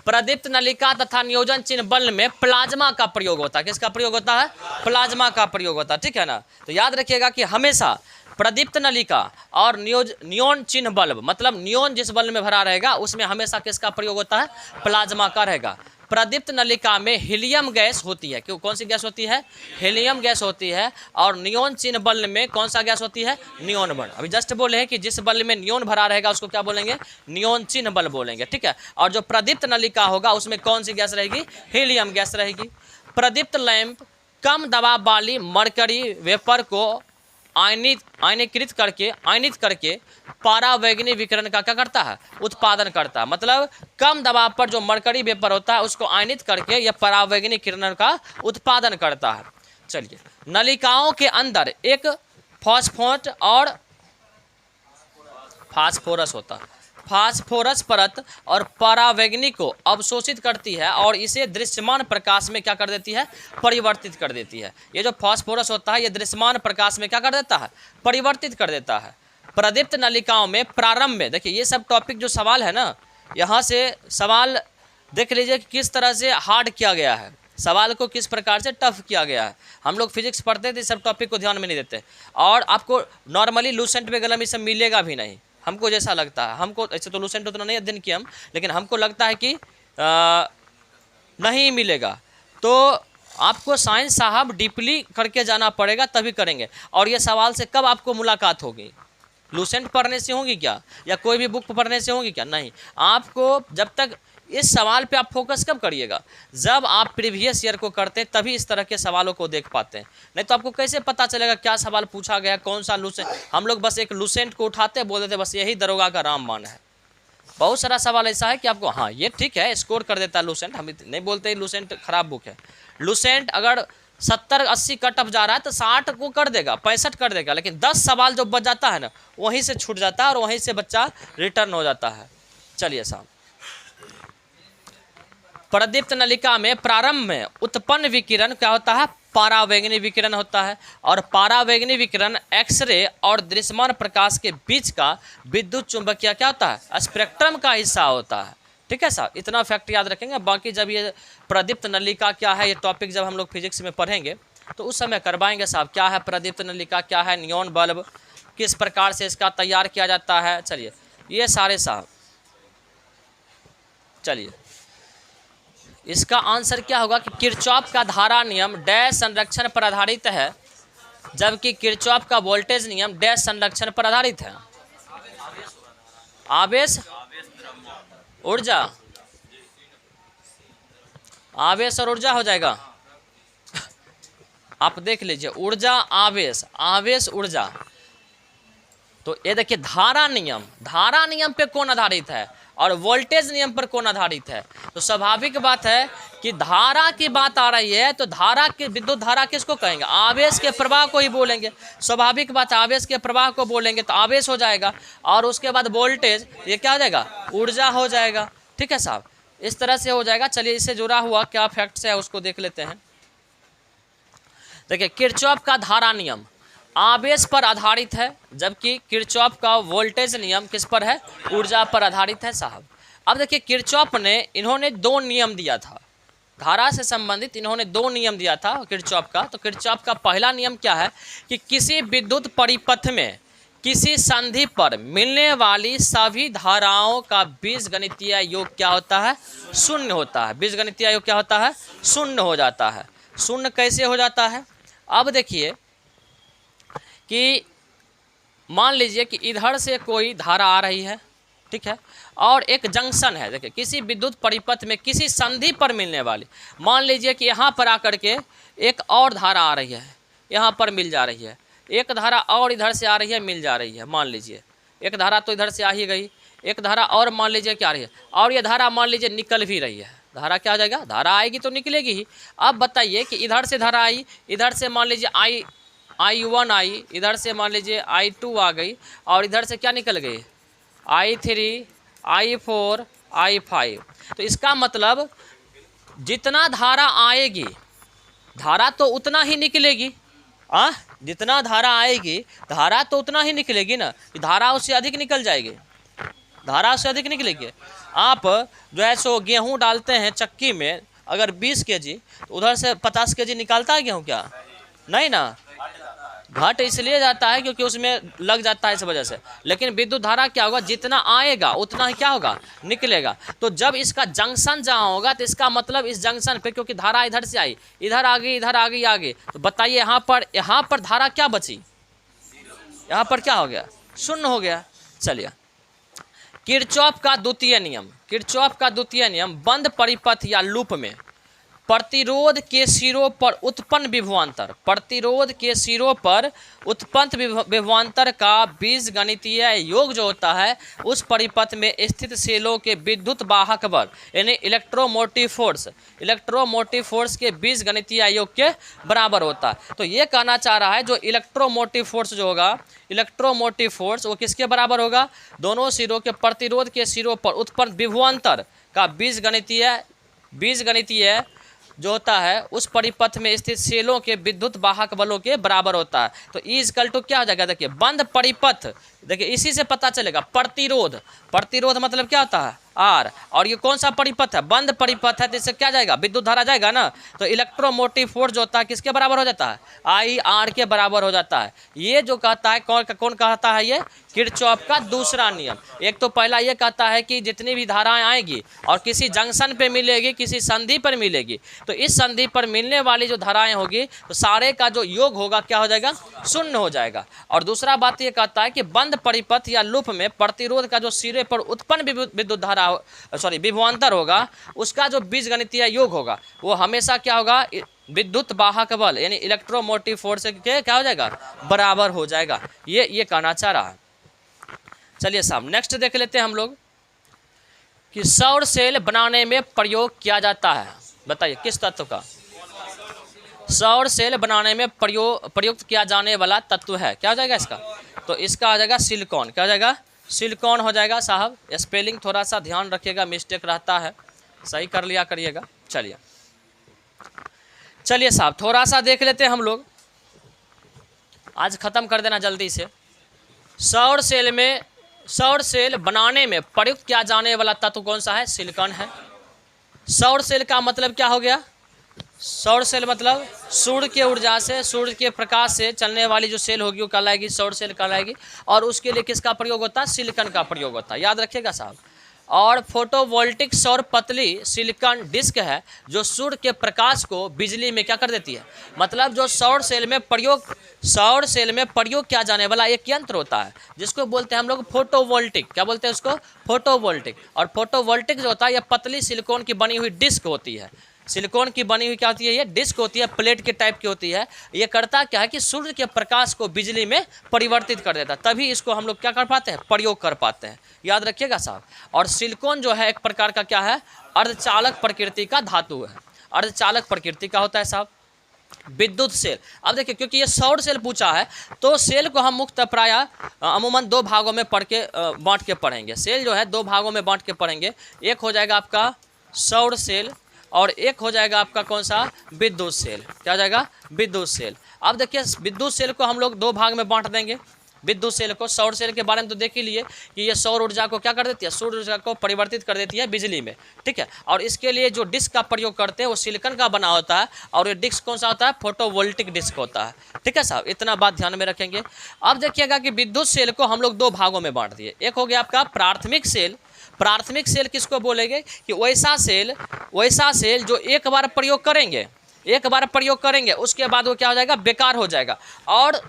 प्रदीप्त नलिका तथा नियोजन चिन्ह बल्ब में प्लाज्मा का प्रयोग होता है। किसका प्रयोग होता है? प्लाज्मा का प्रयोग होता है। ठीक है ना? तो याद रखिएगा कि हमेशा प्रदीप्त नलिका और नियोन चिन्ह बल्ब, मतलब नियोन जिस बल्ब में भरा रहेगा उसमें हमेशा किसका प्रयोग होता है? प्लाज्मा का रहेगा। प्रदीप्त नलिका में हीलियम गैस होती है। क्यों? कौन सी गैस होती है? हीलियम गैस होती है। और नियोन चिन्ह बल्ब में कौन सा गैस होती है? Neon bulb. अभी जस्ट बोले हैं कि जिस बल्ब में नियोन भरा रहेगा उसको क्या बोलेंगे? नियोन चिन्ह बल्ब बोलेंगे। ठीक है, और जो प्रदीप्त नलिका होगा उसमें कौन सी गैस रहेगी? हीलियम गैस रहेगी। प्रदीप्त लैंप कम दबाव वाली मरकरी वेपर को आयनीकृत करके पारावैगनी विकिरण का क्या करता है? उत्पादन करता है। मतलब कम दबाव पर जो मरकरी वेपर होता है उसको आयनित करके यह परावैगनी किरण का उत्पादन करता है। चलिए, नलिकाओं के अंदर एक फॉस्फोरस और फास्फोरस होता है। फास्फोरस परत और परावैगनी को अवशोषित करती है और इसे दृश्यमान प्रकाश में क्या कर देती है? परिवर्तित कर देती है। ये जो फास्फोरस होता है ये दृश्यमान प्रकाश में क्या कर देता है? परिवर्तित कर देता है। प्रदीप्त नलिकाओं में प्रारंभ में, देखिए ये सब टॉपिक जो सवाल है ना, यहाँ से सवाल देख लीजिए कि किस तरह से हार्ड किया गया है, सवाल को किस प्रकार से टफ किया गया है। हम लोग फिजिक्स पढ़ते थे, सब टॉपिक को ध्यान में नहीं देते और आपको नॉर्मली लूसेंट में गलम ये सब मिलेगा भी नहीं। हमको जैसा लगता है, हमको ऐसे तो लूसेंट उतना नहीं अध्ययन किया हम, लेकिन हमको लगता है कि नहीं मिलेगा। तो आपको साइंस साहब डीपली करके जाना पड़ेगा तभी करेंगे। और ये सवाल से कब आपको मुलाकात होगी? लूसेंट पढ़ने से होगी क्या, या कोई भी बुक पढ़ने से होगी क्या? नहीं। आपको जब तक इस सवाल पे आप फोकस कब करिएगा? जब आप प्रीवियस ईयर को करते हैं तभी इस तरह के सवालों को देख पाते हैं। नहीं तो आपको कैसे पता चलेगा क्या सवाल पूछा गया, कौन सा लूसेंट। हम लोग बस एक लूसेंट को उठाते बोल देते बस यही दरोगा का रामबाण है। बहुत सारा सवाल ऐसा है कि आपको हाँ ये ठीक है स्कोर कर देता है लूसेंट। हम नहीं बोलते लूसेंट खराब बुक है। लूसेंट अगर 70-80 कट ऑफ जा रहा है तो 60 को कर देगा, 65 कर देगा, लेकिन 10 सवाल जो बच जाता है ना वहीं से छूट जाता है और वहीं से बच्चा रिटर्न हो जाता है। चलिए साहब, प्रदीप्त नलिका में प्रारंभ में उत्पन्न विकिरण क्या होता है? पारावैगनी विकिरण होता है। और पारावैगनी विकिरण एक्सरे और दृश्यमान प्रकाश के बीच का विद्युत चुंबकीय क्या होता है? स्पेक्ट्रम का हिस्सा होता है। ठीक है साहब, इतना फैक्ट याद रखेंगे। बाकी जब ये प्रदीप्त नलिका क्या है, ये टॉपिक जब हम लोग फिजिक्स में पढ़ेंगे तो उस समय करवाएंगे साहब। क्या है प्रदीप्त नलिका, क्या है नियोन बल्ब, किस प्रकार से इसका तैयार किया जाता है। चलिए ये सारे साहब, चलिए इसका आंसर क्या होगा कि किरचॉफ का धारा नियम डैश संरक्षण पर आधारित है, जबकि किरचॉफ का वोल्टेज नियम डैश संरक्षण पर आधारित है। आवेश ऊर्जा, आवेश और ऊर्जा हो जाएगा। आप देख लीजिए ऊर्जा आवेश, आवेश ऊर्जा। तो ये देखिए धारा नियम पे कौन आधारित है और वोल्टेज नियम पर कौन आधारित है। तो स्वाभाविक बात है कि धारा की बात आ रही है तो धारा की, विद्युत धारा किसको कहेंगे, आवेश के प्रवाह को ही बोलेंगे। स्वाभाविक बात है, आवेश के प्रवाह को बोलेंगे तो आवेश हो जाएगा, और उसके बाद वोल्टेज, ये क्या हो जाएगा, ऊर्जा हो जाएगा। ठीक है साहब, इस तरह से हो जाएगा। चलिए इससे जुड़ा हुआ क्या फैक्ट्स है उसको देख लेते हैं। देखिए किरचॉफ का धारा नियम आवेश पर आधारित है, जबकि किरचॉफ का वोल्टेज नियम किस पर है, ऊर्जा पर आधारित है साहब। अब देखिए किरचॉफ ने, इन्होंने दो नियम दिया था धारा से संबंधित, इन्होंने दो नियम दिया था किरचॉफ का। तो किरचॉफ का पहला नियम क्या है कि किसी विद्युत परिपथ में किसी संधि पर मिलने वाली सभी धाराओं का बीजगणितीय योग क्या होता है, शून्य होता है। बीजगणितीय योग क्या होता है, शून्य हो जाता है। शून्य कैसे हो जाता है, अब देखिए कि मान लीजिए कि इधर से कोई धारा आ रही है, ठीक है, और एक जंक्शन है। देखिए किसी विद्युत परिपथ में किसी संधि पर मिलने वाली, मान लीजिए कि यहाँ पर आकर के एक और धारा आ रही है, यहाँ पर मिल जा रही है, एक धारा और इधर से आ रही है, मिल जा रही है। मान लीजिए एक धारा तो इधर से आ ही गई, एक धारा और मान लीजिए क्या आ रही है, और ये धारा मान लीजिए निकल भी रही है। धारा क्या हो जाएगा, धारा आएगी तो निकलेगी ही। अब बताइए कि इधर से धारा आई, इधर से मान लीजिए I1 आई, इधर से मान लीजिए I2 आ गई, और इधर से क्या निकल गई, I3, I4, I5। तो इसका मतलब जितना धारा आएगी, धारा तो उतना ही निकलेगी। जितना धारा आएगी धारा तो उतना ही निकलेगी ना, धारा उससे अधिक निकल जाएगी, धारा उससे अधिक निकलेगी। आप जो है सो गेहूँ डालते हैं चक्की में, अगर 20 kg तो उधर से 50 kg निकालता है गेहूँ क्या, नहीं ना, घट इसलिए जाता है क्योंकि उसमें लग जाता है इस वजह से। लेकिन विद्युत धारा क्या होगा, जितना आएगा उतना ही क्या होगा, निकलेगा। तो जब इसका जंक्शन जहाँ होगा तो इसका मतलब इस जंक्शन पे, क्योंकि धारा इधर से आई, इधर आ गई, इधर आ गई, आगे, तो बताइए यहाँ पर धारा क्या बची, यहाँ पर क्या हो गया, शून्य हो गया। चलिए किरचॉफ का द्वितीय नियम, किरचॉफ का द्वितीय नियम बंद परिपथ या लूप में प्रतिरोध के सिरों पर उत्पन्न विभवांतर, प्रतिरोध के सिरों पर उत्पन्न विभवांतर का बीजगणितीय योग जो होता है उस परिपथ में स्थित सेलों के विद्युत वाहक बल यानी इलेक्ट्रोमोटिव फोर्स के बीजगणितीय योग के बराबर होता है। तो ये कहना चाह रहा है जो इलेक्ट्रोमोटिव फोर्स जो होगा, इलेक्ट्रोमोटिव फोर्स वो किसके बराबर होगा, दोनों सिरों के प्रतिरोध के सिरों पर उत्पन्न विभवांतर का बीजगणितीय जो होता है उस परिपथ में स्थित सेलों के विद्युत वाहक बलों के बराबर होता है। तो ई इक्वल टू क्या हो जाएगा, देखिए बंद परिपथ, देखिए इसी से पता चलेगा प्रतिरोध, प्रतिरोध मतलब क्या होता है आर, और ये कौन सा परिपथ है, बंद परिपथ है, तो इससे क्या जाएगा, विद्युत धारा जाएगा ना। तो इलेक्ट्रोमोटिव फोर्स जो होता है किसके बराबर हो जाता है, आई आर के बराबर हो जाता है। ये जो कहता है कौन कहता है, ये किरचॉफ का दूसरा नियम। एक तो पहला ये कहता है कि जितनी भी धाराएं आएगी और किसी जंक्शन पे मिलेगी, किसी संधि पर मिलेगी, तो इस संधि पर मिलने वाली जो धाराएं होगी तो सारे का जो योग होगा क्या हो जाएगा, शून्य हो जाएगा। और दूसरा बात ये कहता है कि बंद परिपथ या लूप में प्रतिरोध का जो सिरे पर उत्पन्न विद्युत धारा विभवांतर होगा उसका जो बीजगणितीय योग होगा वो हमेशा क्या होगा, विद्युत वाहक बल यानी इलेक्ट्रोमोटिव फोर्स के क्या हो जाएगा, बराबर हो जाएगा। ये कहना चाह रहा है। चलिए साहब नेक्स्ट देख लेते हैं हम लोग कि सौर सेल बनाने में प्रयोग किया जाता है। बताइए किस तत्व का सौर सेल बनाने में प्रयुक्त किया जाने वाला तत्व है, क्या हो जाएगा इसका, तो इसका आ जाएगा सिलिकॉन। क्या हो जाएगा, सिलिकॉन हो जाएगा साहब। स्पेलिंग थोड़ा सा ध्यान रखिएगा, मिस्टेक रहता है, सही कर लिया करिएगा। चलिए साहब थोड़ा सा देख लेते हैं हम लोग, आज ख़त्म कर देना जल्दी से। सौर सेल बनाने में प्रयुक्त किया जाने वाला तत्व कौन सा है, सिलिकॉन है। सौर सेल का मतलब क्या हो गया, सौर सेल मतलब सूर्य के ऊर्जा से, सूर्य के प्रकाश से चलने वाली जो सेल होगी वो कहलाएगी सौर सेल कहलाएगी। और उसके लिए किसका प्रयोग होता है, सिलिकॉन का प्रयोग होता है, याद रखिएगा साहब। और फोटोवोल्टिक सौर पतली सिलिकॉन डिस्क है जो सूर्य के प्रकाश को बिजली में क्या कर देती है, मतलब जो सौर सेल में प्रयोग किया जाने वाला एक यंत्र होता है जिसको बोलते हैं हम लोग फोटोवोल्टिक। क्या बोलते हैं उसको, फोटोवोल्टिक। और फोटोवोल्टिक जो होता है यह पतली सिलिकॉन की बनी हुई डिस्क होती है, सिलिकॉन की बनी हुई क्या होती है, ये डिस्क होती है, प्लेट के टाइप की होती है। ये करता क्या है कि सूर्य के प्रकाश को बिजली में परिवर्तित कर देता है, तभी इसको हम लोग क्या कर पाते हैं, प्रयोग कर पाते हैं, याद रखिएगा साहब। और सिलिकॉन जो है एक प्रकार का क्या है, अर्धचालक प्रकृति का धातु है, अर्धचालक प्रकृति का होता है साहब। विद्युत सेल, अब देखिए क्योंकि ये सौर सेल पूछा है तो सेल को हम मुख्यतः प्रायः अमूमन दो भागों में बांट के पढ़ेंगे। सेल जो है दो भागों में बांट के पढ़ेंगे, एक हो जाएगा आपका सौर सेल और एक हो जाएगा आपका कौन सा, विद्युत सेल। क्या हो जाएगा, विद्युत सेल। अब देखिए विद्युत सेल को हम लोग दो भाग में बांट देंगे। विद्युत सेल को, सौर सेल के बारे में तो देख ही लिए कि ये सौर ऊर्जा को क्या कर देती है, सौर ऊर्जा को परिवर्तित कर देती है बिजली में, ठीक है। और इसके लिए जो डिस्क का प्रयोग करते हैं वो सिलिकॉन का बना होता है और ये डिस्क कौन सा होता है, फोटोवोल्टिक डिस्क होता है, ठीक है साहब। इतना बात ध्यान में रखेंगे। अब देखिएगा कि विद्युत सेल को हम लोग दो भागों में बांट दिए। एक हो गया आपका प्राथमिक सेल। प्राथमिक सेल किसको बोलेंगे कि वैसा सेल जो एक बार प्रयोग करेंगे उसके बाद वो क्या हो जाएगा, बेकार हो जाएगा। और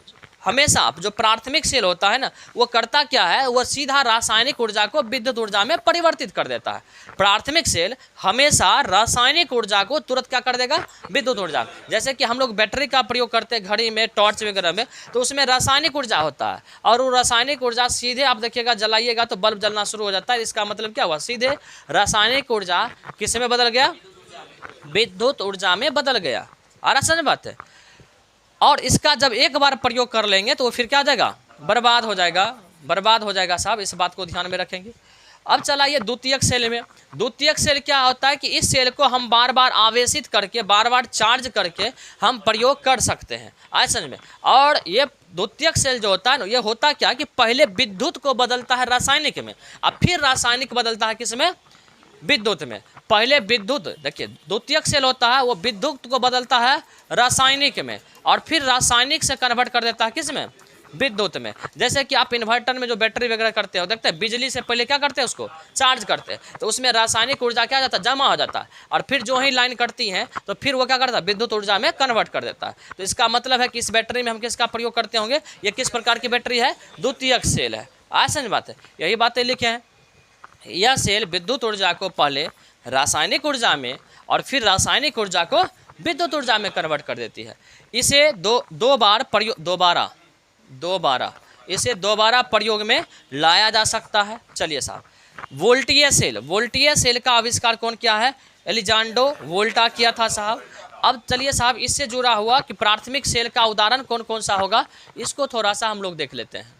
हमेशा जो प्राथमिक सेल होता है ना, वो करता क्या है, वो सीधा रासायनिक ऊर्जा को विद्युत ऊर्जा में परिवर्तित कर देता है। प्राथमिक सेल हमेशा रासायनिक ऊर्जा को तुरंत क्या कर देगा, विद्युत ऊर्जा। जैसे कि हम लोग बैटरी का प्रयोग करते हैं घड़ी में, टॉर्च वगैरह में, तो उसमें रासायनिक ऊर्जा होता है और वो रासायनिक ऊर्जा सीधे आप देखिएगा जलाइएगा तो बल्ब जलना शुरू हो जाता है। इसका मतलब क्या हुआ, सीधे रासायनिक ऊर्जा किस में बदल गया, विद्युत ऊर्जा में बदल गया। आ रहा समझ बात है। और इसका जब एक बार प्रयोग कर लेंगे तो वो फिर क्या हो जाएगा, बर्बाद हो जाएगा साहब। इस बात को ध्यान में रखेंगे। अब चलाइए द्वितीयक सेल में। द्वितीयक सेल क्या होता है कि इस सेल को हम बार बार आवेशित करके, बार बार चार्ज करके हम प्रयोग कर सकते हैं, आए समझ में। और ये द्वितीयक सेल जो होता है ना, ये होता क्या कि पहले विद्युत को बदलता है रासायनिक में, अब फिर रासायनिक बदलता है किसमें, विद्युत में। पहले विद्युत, देखिए द्वितीयक सेल होता है वो विद्युत को बदलता है रासायनिक में और फिर रासायनिक से कन्वर्ट कर देता है किसमें, विद्युत में। जैसे कि आप इन्वर्टर में जो बैटरी वगैरह करते हो, देखते हैं बिजली से पहले क्या करते हैं, उसको चार्ज करते हैं, तो उसमें रासायनिक ऊर्जा क्या जाता है, जमा हो जाता है और फिर जो ही लाइन कटती है तो फिर वो क्या करता है, विद्युत ऊर्जा में कन्वर्ट कर देता है। तो इसका मतलब है कि इस बैटरी में हम किसका प्रयोग करते होंगे, ये किस प्रकार की बैटरी है, द्वितीयक सेल है। ऐसा नहीं बात है, यही बातें लिखे हैं। यह सेल विद्युत ऊर्जा को पहले रासायनिक ऊर्जा में और फिर रासायनिक ऊर्जा को विद्युत ऊर्जा में कन्वर्ट कर देती है। इसे दोबारा प्रयोग में लाया जा सकता है। चलिए साहब, वोल्टीय सेल का आविष्कार कौन किया है, एलिजांड्रो वोल्टा किया था साहब। अब चलिए साहब, इससे जुड़ा हुआ कि प्राथमिक सेल का उदाहरण कौन कौन सा होगा, इसको थोड़ा सा हम लोग देख लेते हैं।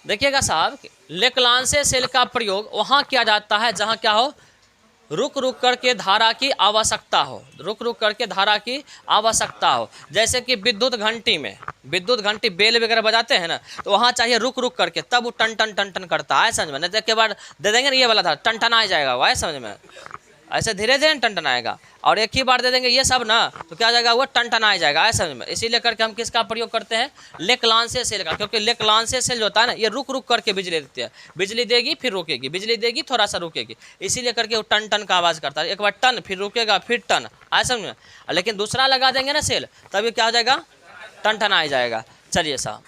देखिएगा साहब, लेक्लांसे सेल का प्रयोग वहाँ किया जाता है जहाँ क्या हो, रुक रुक करके धारा की आवश्यकता हो, जैसे कि विद्युत घंटी बेल वगैरह बजाते हैं ना, तो वहाँ चाहिए रुक रुक करके, तब वो टन टन टन टन करता है, समझ में। नहीं तो एक बार दे देंगे ना ये वाला था, टन टन आ जाएगा, वह समझ में, ऐसे धीरे धीरे टन टन आएगा। और एक ही बार दे देंगे ये सब ना, तो क्या जाएगा, वो टन टन आ जाएगा, ऐसा समझ में। इसीलिए करके हम किसका प्रयोग करते हैं, लेक्लांसे सेल का, क्योंकि लेक्लांसे सेल जो होता है ना, ये रुक रुक करके बिजली देती है, बिजली देगी फिर रुकेगी, बिजली देगी थोड़ा सा रुकेगी, इसीलिए करके वो टन टन का आवाज़ करता है। एक बार टन फिर रुकेगा फिर टन, ऐसा समझ में। लेकिन दूसरा लगा देंगे ना सेल, तभी क्या हो जाएगा, टन टन आ जाएगा। चलिए साहब,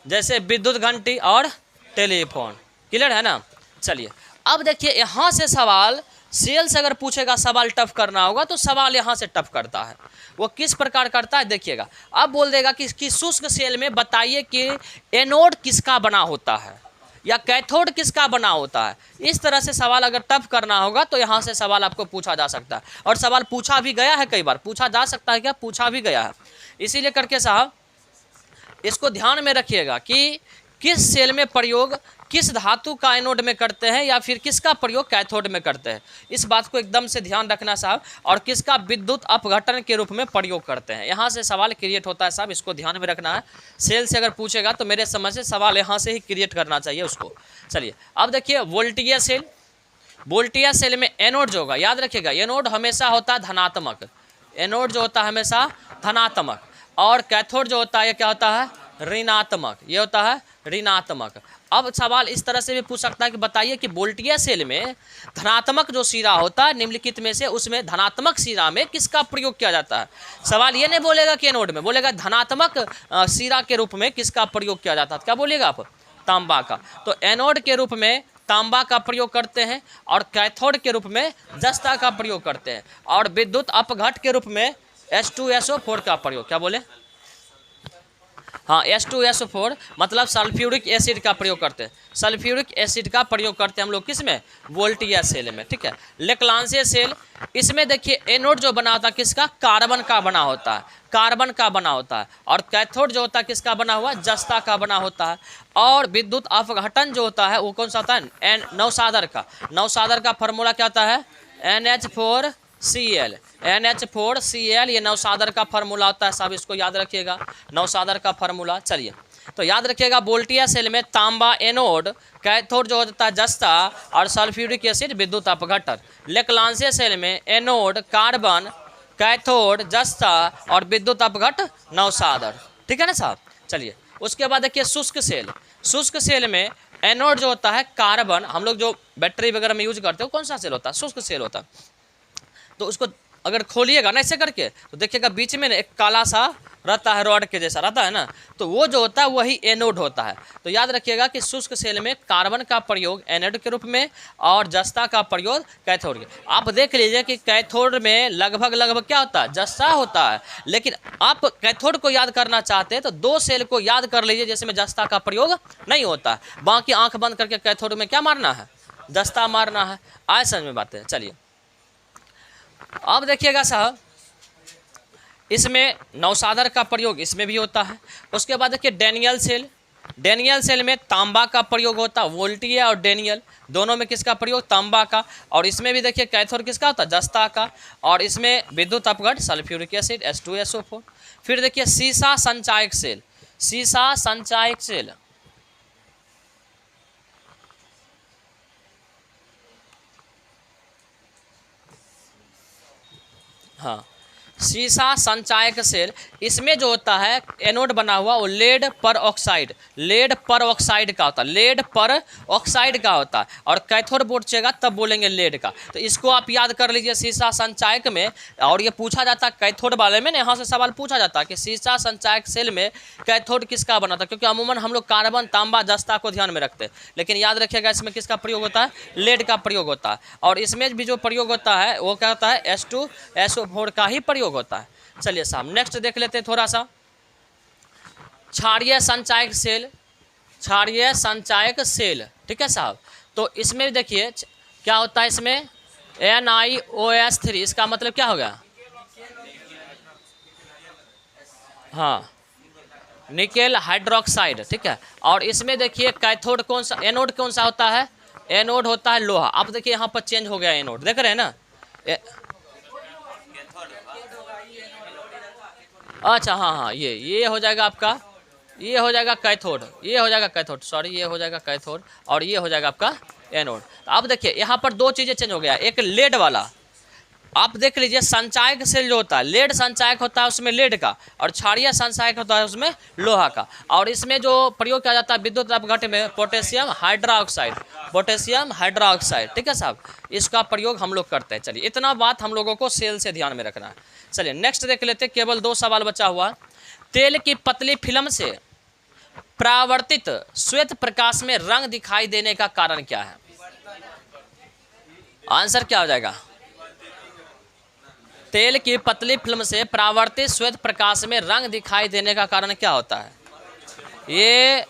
जैसे विद्युत घंटी और टेलीफोन, क्लियर है ना। चलिए अब देखिए, यहाँ से सवाल सेल से अगर पूछेगा, सवाल टफ करना होगा तो सवाल यहाँ से टफ करता है। वो किस प्रकार करता है देखिएगा। अब बोल देगा कि शुष्क सेल में बताइए कि एनोड किसका बना होता है या कैथोड किसका बना होता है। इस तरह से सवाल अगर टफ करना होगा तो यहाँ से सवाल आपको पूछा जा सकता है, और सवाल पूछा भी गया है, कई बार पूछा जा सकता है, क्या पूछा भी गया है। इसीलिए करके साहब इसको ध्यान में रखिएगा कि किस सेल में प्रयोग किस धातु का एनोड में करते हैं या फिर किसका प्रयोग कैथोड में करते हैं, इस बात को एकदम से ध्यान रखना साहब। और किसका विद्युत अपघटन के रूप में प्रयोग करते हैं, यहाँ से सवाल क्रिएट होता है साहब, इसको ध्यान में रखना है। सेल से अगर पूछेगा तो मेरे समझ से सवाल यहाँ से ही क्रिएट करना चाहिए उसको। चलिए अब देखिए, वोल्टीय सेल में एनोड जो होगा, याद रखिएगा, एनोड हमेशा होता है धनात्मक, एनोड जो होता है हमेशा धनात्मक, और कैथोड जो होता है ये क्या होता है, ऋणात्मक, ये होता है ऋणात्मक। अब सवाल इस तरह से भी पूछ सकता है कि बताइए कि वोल्टीय सेल में धनात्मक जो सिरा होता है निम्नलिखित में से, उसमें धनात्मक सिरा में किसका प्रयोग किया जाता है। सवाल ये नहीं बोलेगा कि एनोड में, बोलेगा धनात्मक सिरा के रूप में किसका प्रयोग किया जाता है। क्या बोलिएगा आप, तांबा का। तो एनोड के रूप में तांबा का प्रयोग करते हैं और कैथोड के रूप में जस्ता का प्रयोग करते हैं, और विद्युत अपघट के रूप में H2SO4 का प्रयोग, क्या बोले, हाँ H2SO4 मतलब सल्फ्यूरिक एसिड का प्रयोग करते हैं। सल्फ्यूरिक एसिड का प्रयोग करते हैं हम लोग किस में, वोल्टिया सेल में, ठीक है। लेक्लांसिया सेल, इसमें देखिए एनोड जो बना होता है किसका, कार्बन का बना होता है, कार्बन का बना होता है, और कैथोड जो होता है किसका बना हुआ, जस्ता का बना होता है। और विद्युत अपघटन जो होता है वो कौन सा होता है, नौसादर का। नौसादर का फॉर्मूला क्या होता है, NH4Cl, NH4Cl, ये नौसादर का फार्मूला होता है साहब, इसको याद रखिएगा, नौसादर का फार्मूला। चलिए तो याद रखिएगा, वोल्टिया सेल में तांबा एनोड, कैथोड जो होता है जस्ता, और सल्फ्यूरिक एसिड विद्युत अपघटन। लेक्लांसिया सेल में एनोड कार्बन, कैथोड जस्ता, और विद्युत अपघट नौसादर, ठीक है ना साहब। चलिए उसके बाद देखिए शुष्क सेल। शुष्क सेल में एनोड जो होता है कार्बन, हम लोग जो बैटरी वगैरह में यूज करते हो कौन सा सेल होता है, शुष्क सेल होता है। तो उसको अगर खोलिएगा ना ऐसे करके तो देखिएगा बीच में ना एक काला सा रहता है, रॉड के जैसा रहता है ना, तो वो जो होता है वही एनोड होता है। तो याद रखिएगा कि शुष्क सेल में कार्बन का प्रयोग एनोड के रूप में और जस्ता का प्रयोग कैथोड के। आप देख लीजिए कि कैथोड में लगभग क्या होता है, जस्ता होता है, लेकिन आप कैथोड को याद करना चाहते हैं तो दो सेल को याद कर लीजिए जिसमें जस्ता का प्रयोग नहीं होता है, बाकी आँख बंद करके कैथोड में क्या मारना है, जस्ता मारना है। आए समझ में बात है। चलिए अब देखिएगा साहब, इसमें नौसादर का प्रयोग इसमें भी होता है। उसके बाद देखिए डैनियल सेल। डैनियल सेल में तांबा का प्रयोग होता है, वोल्टिया और डैनियल दोनों में किसका प्रयोग, तांबा का। और इसमें भी देखिए कैथोड किसका होता है, जस्ता का। और इसमें विद्युत अपघट सल्फ्यूरिक एसिड H2SO4। फिर देखिए सीसा संचायक सेल। सीसा संचायक सेल, हाँ सीसा संचायक सेल, इसमें जो होता है एनोड बना हुआ वो लेड पर ऑक्साइड, लेड पर ऑक्साइड का होता है, लेड पर ऑक्साइड का होता है। और कैथोड पूछेगा तब बोलेंगे लेड का। तो इसको आप याद कर लीजिए सीसा संचायक में। और ये पूछा जाता है कैथोड वाले में ना, यहाँ से सवाल पूछा जाता है कि सीसा संचायक सेल में कैथोड किसका बना था, क्योंकि अमूमन हम लोग कार्बन तांबा जस्ता को ध्यान में रखते हैं, लेकिन याद रखिएगा इसमें किसका प्रयोग होता है, लेड का प्रयोग होता है। और इसमें भी जो प्रयोग होता है वो क्या होता है, H2SO4 का ही प्रयोग होता है। चलिए साहब नेक्स्ट देख लेते हैं थोड़ा सा, क्षारीय संचायक सेल। क्षारीय संचायक सेल, ठीक है साहब। तो इसमें देखिए क्या होता है, इसमें NiOH3, इसका मतलब क्या हो गया, हाँ निकेल हाइड्रोक्साइड, ठीक है। और इसमें देखिए कैथोड कौन सा, एनोड कौन सा होता है, एनोड होता है लोहा। आप देखिए यहाँ पर चेंज हो गया एनोड, देख रहे हैं ना। अच्छा हाँ, ये हो जाएगा आपका, ये हो जाएगा कैथोड, ये हो जाएगा कैथोड, सॉरी ये हो जाएगा कैथोड, और ये हो जाएगा आपका एनोड। तो आप देखिए यहाँ पर दो चीज़ें चेंज हो गया, एक लेड वाला, आप देख लीजिए संचायक सेल जो होता है लेड संचायक होता है उसमें लेड का, और क्षारीय संचायक होता है उसमें लोहा का। और इसमें जो प्रयोग किया जाता है विद्युत अपघट में पोटेशियम हाइड्रोक्साइड, पोटेशियम हाइड्रोक्साइड, ठीक है साहब, इसका प्रयोग हम लोग करते हैं। चलिए इतना बात हम लोगों को सेल से ध्यान में रखना है। चलिए नेक्स्ट देख लेते हैं, केवल 2 सवाल बचा हुआ। तेल की पतली फिल्म से परावर्तित श्वेत प्रकाश में रंग दिखाई देने का कारण क्या है, आंसर क्या हो जाएगा, तेल की पतली फिल्म से परावर्तित श्वेत प्रकाश में रंग दिखाई देने का कारण क्या होता है, ये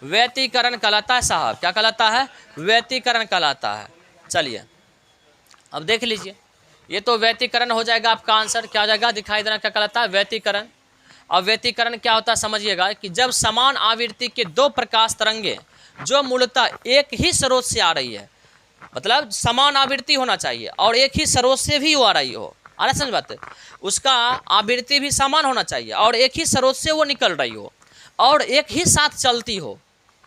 व्यतिकरण कहलाता है साहब। क्या कहलाता है, व्यतिकरण कहलाता है। चलिए अब देख लीजिए, ये तो व्यतिकरण हो जाएगा, आपका आंसर क्या हो जाएगा, दिखाई देना क्या कहलाता है, व्यतिकरण। और व्यतिकरण क्या होता है समझिएगा, कि जब समान आवृत्ति के 2 प्रकाश तरंगे जो मूलतः एक ही स्रोत से आ रही है, मतलब समान आवृत्ति होना चाहिए और एक ही स्रोत से भी वो आ रही हो, आ रहा समझ बात है, उसका आवृत्ति भी समान होना चाहिए और एक ही स्रोत से वो निकल रही हो और एक ही साथ चलती हो।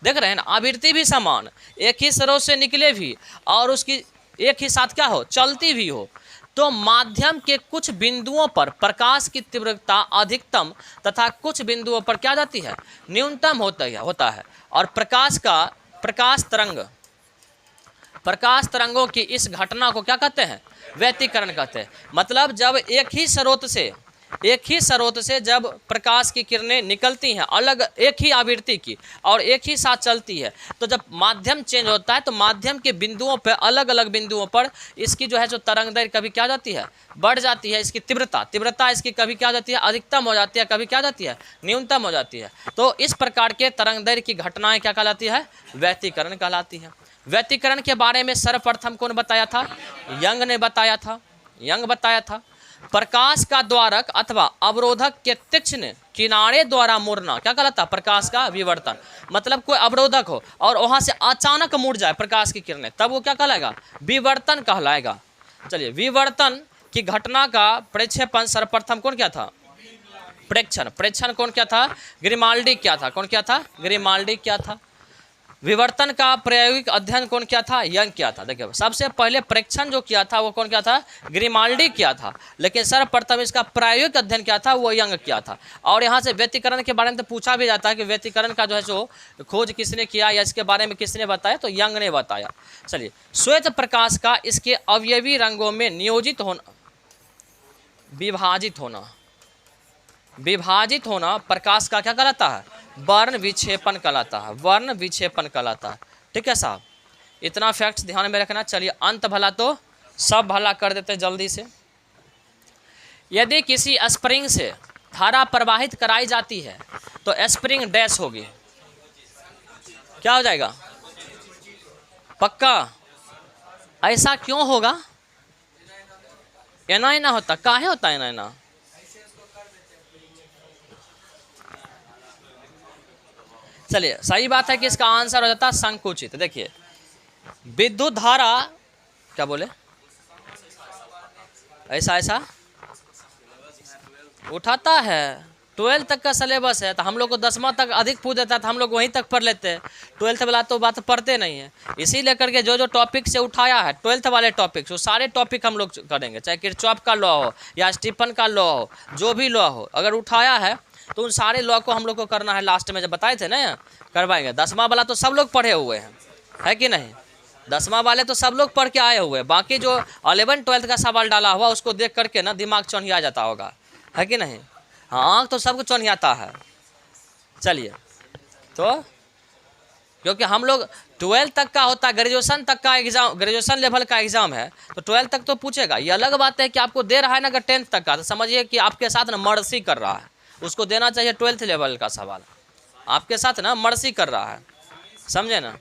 देख रहे हैं ना, आवृत्ति भी समान, एक ही स्रोत से निकले भी और उसकी एक ही साथ क्या हो, चलती भी हो, तो माध्यम के कुछ बिंदुओं पर प्रकाश की तीव्रता अधिकतम तथा कुछ बिंदुओं पर क्या जाती है, न्यूनतम होता है। और प्रकाश तरंगों की इस घटना को क्या कहते हैं, व्यतिकरण कहते हैं। मतलब जब एक ही स्रोत से एक ही स्रोत से जब प्रकाश की किरणें निकलती हैं, अलग एक ही आवृत्ति की और एक ही साथ चलती है, तो जब माध्यम चेंज होता है तो माध्यम के बिंदुओं पर, अलग अलग बिंदुओं पर इसकी जो है जो तरंग दैर्घ्य कभी क्या हो जाती है, बढ़ जाती है। इसकी तीव्रता इसकी कभी क्या हो जाती है, अधिकतम हो जाती है, कभी क्या हो जाती है, न्यूनतम हो जाती है। तो इस प्रकार के तरंग दैर्घ्य की घटनाएं क्या कहलाती है, व्यतिकरण कहलाती है। व्यतिकरण के बारे में सर्वप्रथम कौन बताया था, यंग ने बताया था, यंग बताया था। प्रकाश का द्वारक अथवा अवरोधक के तीक्ष्ण किनारे द्वारा मुड़ना क्या कहलाता है, प्रकाश का विवर्तन। मतलब कोई अवरोधक हो और वहां से अचानक मुड़ जाए प्रकाश की किरणें, तब वो क्या कहलाएगा, विवर्तन कहलाएगा। चलिए, विवर्तन की घटना का प्रक्षेपण सर्वप्रथम कौन क्या था, प्रेक्षण। प्रेक्षण कौन क्या था, ग्रिमाल्डी क्या था, कौन क्या था, ग्रिमाल्डी क्या था। विवर्तन का प्रायोगिक अध्ययन कौन क्या था, यंग क्या था। देखिए, सबसे पहले प्रेक्षण जो किया था वो कौन क्या था, ग्रिमाल्डी किया था, लेकिन सर्वप्रथम इसका प्रायोगिक अध्ययन क्या था, वो यंग किया था। और यहाँ से व्यतिकरण के बारे में तो पूछा भी जाता है कि व्यतिकरण का जो है सो खोज किसने किया या इसके बारे में किसने बताया, तो यंग ने बताया। चलिए, श्वेत प्रकाश का इसके अवयवी रंगों में नियोजित होना, विभाजित होना प्रकाश का क्या कहलाता है, वर्ण विक्षेपण कहलाता है, वर्ण विक्षेपण कहलाता है। ठीक है साहब, इतना फैक्ट्स ध्यान में रखना। चलिए, अंत भला तो सब भला कर देते जल्दी से। यदि किसी स्प्रिंग से धारा प्रवाहित कराई जाती है तो स्प्रिंग डैश होगी, क्या हो जाएगा, पक्का। ऐसा क्यों होगा, एना एना होता, काहे होता एना एना, चलिए सही बात है कि इसका आंसर हो जाता है संकुचित। देखिए, विद्युत धारा क्या बोले, ऐसा ऐसा उठाता है। 12 तक का सिलेबस है तो हम लोग को 10वां तक अधिक पूछ देता है तो हम लोग वहीं तक पढ़ लेते हैं। 12th वाला तो बात पढ़ते नहीं है, इसीलिए करके जो जो टॉपिक से उठाया है 12th वाले टॉपिक, वो सारे टॉपिक हम लोग करेंगे, चाहे किरचॉफ का लॉ हो या स्टीफन का लॉ हो, जो भी लॉ हो, अगर उठाया है तो उन सारे लॉ को हम लोग को करना है। लास्ट में जब बताए थे ना करवाएंगे। 10वां वाला तो सब लोग पढ़े हुए हैं, है कि नहीं, 10वां वाले तो सब लोग पढ़ के आए हुए हैं। बाकी जो 11 12th का सवाल डाला हुआ उसको देख करके ना दिमाग चौंधिया जाता होगा, है कि नहीं। हाँ, तो सबको चौंधियाता है। चलिए, तो क्योंकि हम लोग 12th तक का होता है, ग्रेजुएशन तक का एग्जाम, ग्रेजुएशन लेवल का एग्जाम है तो 12th तक तो पूछेगा। ये अलग बात है कि आपको दे रहा है ना अगर 10th तक का, तो समझिए कि आपके साथ ना मर्सी कर रहा है, उसको देना चाहिए 12th लेवल का सवाल, आपके साथ ना मर्सी कर रहा है, समझे ना।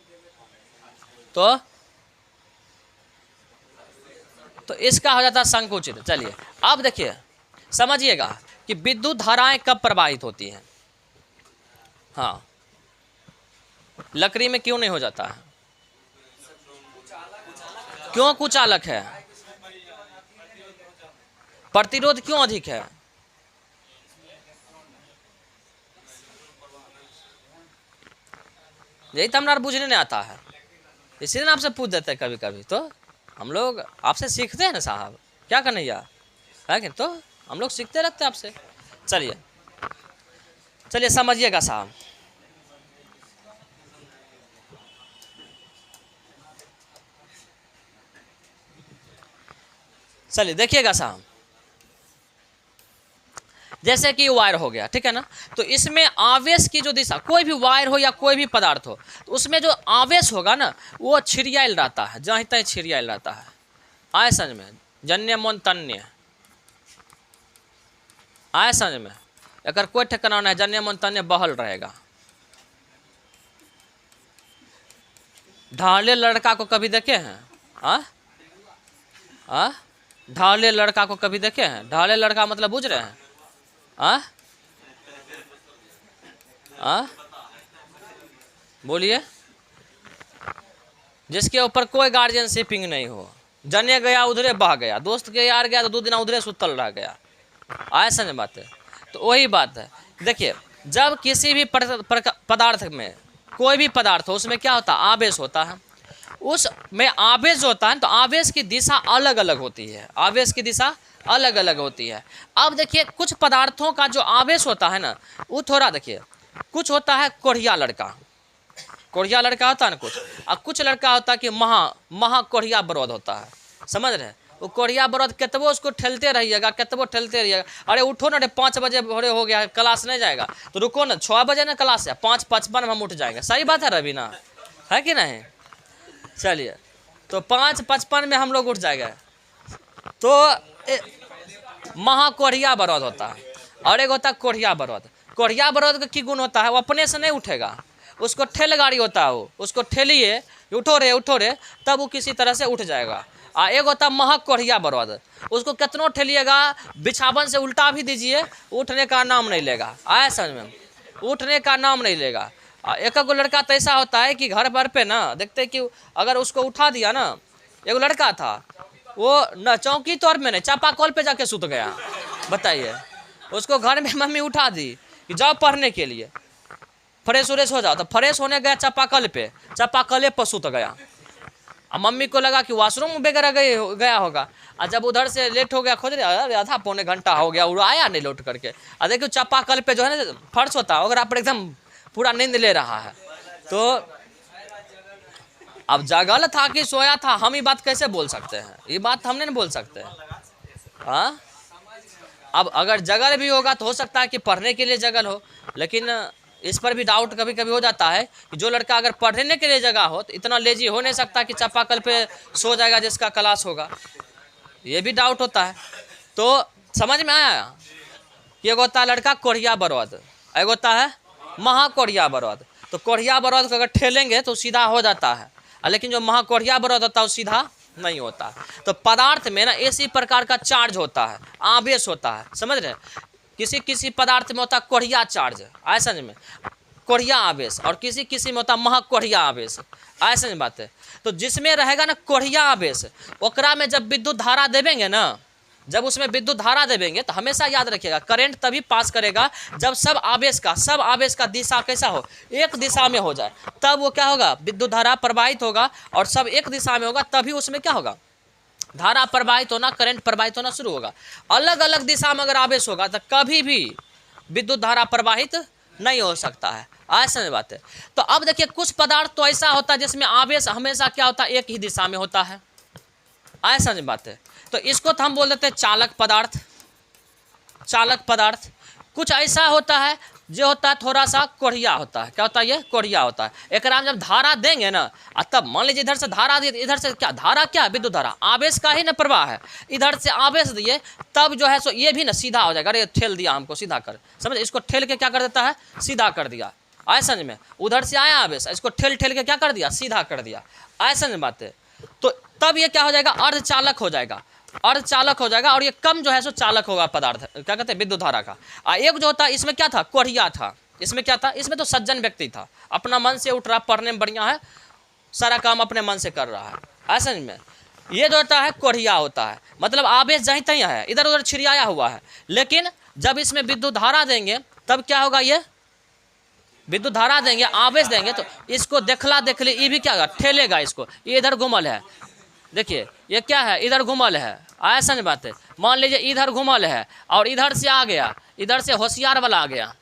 तो इसका हो जाता है संकुचित। चलिए, अब देखिए समझिएगा कि विद्युत धाराएं कब प्रवाहित होती हैं। हाँ, लकड़ी में क्यों नहीं हो जाता है, क्यों कुचालक है, प्रतिरोध क्यों अधिक है, यही तो हमारा बुझने नहीं आता है, इसीलिए आपसे पूछ देते हैं कभी कभी। तो हम लोग आपसे सीखते हैं ना साहब, क्या कन्हैया है कि, तो हम लोग सीखते रहते हैं आपसे। चलिए चलिए समझिएगा साहब, चलिए देखिएगा साहब, जैसे कि वायर हो गया, ठीक है ना, तो इसमें आवेश की जो दिशा, कोई भी वायर हो या कोई भी पदार्थ हो, तो उसमें जो आवेश होगा ना वो छिड़ियाल रहता है, जहाँ तक छिड़ियाल रहता है। आए समझ में, जन्य मन तन्य, आए समझ में, अगर कोई ठिकाना नहीं, जन्य मन तन्य बहल रहेगा। ढाले लड़का को कभी देखे हैं, ढाले लड़का को कभी देखे हैं, ढाले लड़का मतलब बुझ रहे हैं, बोलिए, जिसके ऊपर कोई गार्जियनशिपिंग नहीं हो, जने गया उधरे बह गया, दोस्त के यार गया तो 2 दिन उधरे सुतल रह गया, आए समझ बात है। तो वही बात है, देखिए जब किसी भी पदार्थ में, कोई भी पदार्थ हो, उसमें क्या होता है, आवेश होता है, उसमें आवेश होता है तो आवेश की दिशा अलग अलग होती है, आवेश की दिशा अलग अलग होती है। अब देखिए कुछ पदार्थों का जो आवेश होता है ना वो थोड़ा, देखिए कुछ होता है कोढ़िया लड़का, कोढ़िया लड़का होता है ना कुछ, और कुछ लड़का होता है कि महा कोढ़िया विरोध होता है, समझ रहे हैं। वो कोढ़िया बरद कितबो उसको ठेलते रहिएगा, कितबो ठेलते रहिएगा। अरे उठो ना रे, 5 बजे भोरे हो गया, क्लास नहीं जाएगा, तो रुको ना, 6 बजे ना क्लास है, 5:55 में हम उठ जाएंगे। सही बात है रवीना, है कि नहीं? चलिए, तो 5:55 में हम लोग उठ जाएंगे। तो महाकोढ़िया बरद होता है और एक होता है कोढ़िया बरद। कोढ़िया बरद का की गुण होता है, वो अपने से नहीं उठेगा, उसको ठेल गाड़ी होता है, वो उसको ठेलिए, उठो रे, तब वो किसी तरह से उठ जाएगा। एक होता है महक कोढ़िया बरद, उसको कितनों ठेलिएगा, बिछावन से उल्टा भी दीजिए, उठने का नाम नहीं लेगा। आए समझ में? उठने का नाम नहीं लेगा। एक लड़का तो ऐसा होता है कि घर भर पे ना देखते कि अगर उसको उठा दिया ना, एक लड़का था, वो न चौकी तौर में नहीं, चापाकल पे जाके सुत गया। बताइए, उसको घर में मम्मी उठा दी कि जाओ पढ़ने के लिए, फ्रेश व्रेश हो जाओ, तो फ्रेश होने गया चापाकल पे, चापाकले पर सुत गया। अब मम्मी को लगा कि वॉशरूम वगैरह गया होगा, और जब उधर से लेट हो गया, खोज रहे, अरे आधा पौने घंटा हो गया, वो आया नहीं लौट करके। और देखियो चापाकल पे जो है ना फर्श होता है, अगर आप एकदम पूरा नींद ले रहा है, तो अब जागल था कि सोया था, हम ये बात कैसे बोल सकते हैं? ये बात हमने नहीं बोल सकते हैं। हाँ, अब अगर जगल भी होगा तो हो सकता है कि पढ़ने के लिए जगल हो, लेकिन इस पर भी डाउट कभी कभी हो जाता है कि जो लड़का अगर पढ़ने के लिए जगह हो तो इतना लेजी हो नहीं सकता कि चापाकल पे सो जाएगा जिसका क्लास होगा, ये भी डाउट होता है। तो समझ में आया कि एक होता है लड़का कोढ़िया बरद, एक होता है महाकोढ़िया बरद। तो कोढ़िया बरद को अगर ठेलेंगे तो सीधा हो जाता है, लेकिन जो महाकोढ़िया बरद होता है वो सीधा नहीं होता। तो पदार्थ में ना इसी प्रकार का चार्ज होता है, आवेश होता है, समझ रहे? किसी किसी पदार्थ में होता है कोढ़िया चार्ज, ऐसा नहीं में कोढ़िया आवेश, और किसी किसी में होता है महाकोढ़िया आवेश, ऐसा नहीं बात है। तो जिसमें रहेगा ना कोढ़िया आवेश, ओकरा में जब विद्युत धारा देवेंगे ना, जब उसमें विद्युत धारा देवेंगे तो हमेशा याद रखिएगा करंट तभी पास करेगा जब सब आवेश का दिशा कैसा हो, एक दिशा में हो जाए, तब वो क्या होगा, विद्युत धारा प्रवाहित होगा, और सब एक दिशा में होगा तभी उसमें क्या होगा, धारा प्रवाहित होना, करंट प्रवाहित होना शुरू होगा। अलग अलग दिशा में अगर आवेश होगा तो कभी भी विद्युत धारा प्रवाहित नहीं हो सकता है, ऐसा नहीं बात है। तो अब देखिए, कुछ पदार्थ तो ऐसा होता है जिसमें आवेश हमेशा क्या होता है, एक ही दिशा में होता है, ऐसा नहीं बात है। तो इसको तो हम बोल देते हैं चालक पदार्थ। चालक पदार्थ कुछ ऐसा होता है जो होता है थोड़ा सा कोढ़िया होता है। क्या होता है? ये कोढ़िया होता है। एक राम जब धारा देंगे ना, तब मान लीजिए इधर से धारा दिए, इधर से क्या धारा, क्या विद्युत धारा, आवेश का ही ना प्रवाह है, इधर से आवेश दिए, तब जो है सो ये भी ना सीधा हो जाएगा। अरे ठेल दिया हमको सीधा कर, समझ, इसको ठेल के क्या कर देता है, सीधा कर दिया, ऐसा नहीं में। उधर से आया आवेश, इसको ठेल ठेल के क्या कर दिया, सीधा कर दिया, ऐसा नहीं बात है। तो तब ये क्या हो जाएगा, अर्धचालक हो जाएगा, अर्धचालक हो जाएगा, और ये कम जो है सो चालक होगा पदार्थ, क्या कहते हैं, विद्युत धारा का। एक जो होता है इसमें क्या था, कोढ़िया था। इसमें क्या था, इसमें तो सज्जन व्यक्ति था, अपना मन से उठ रहा, पढ़ने में बढ़िया है, सारा काम अपने मन से कर रहा है, ऐसा नहीं में। ये जो होता है कोढ़िया होता है, मतलब आवेश जहीं तहीं है, इधर उधर छिड़ियाया हुआ है, लेकिन जब इसमें विद्युत धारा देंगे तब क्या होगा, ये विद्युत धारा देंगे, आवेश देंगे, तो इसको देखला देखले ये भी क्या होगा, ठेलेगा इसको। ये इधर घुमल है, देखिए ये क्या है, इधर घुमल है, ऐसा नहीं बात है। मान लीजिए इधर घुमल है और इधर से आ गया, इधर से होशियार वाला आ गया,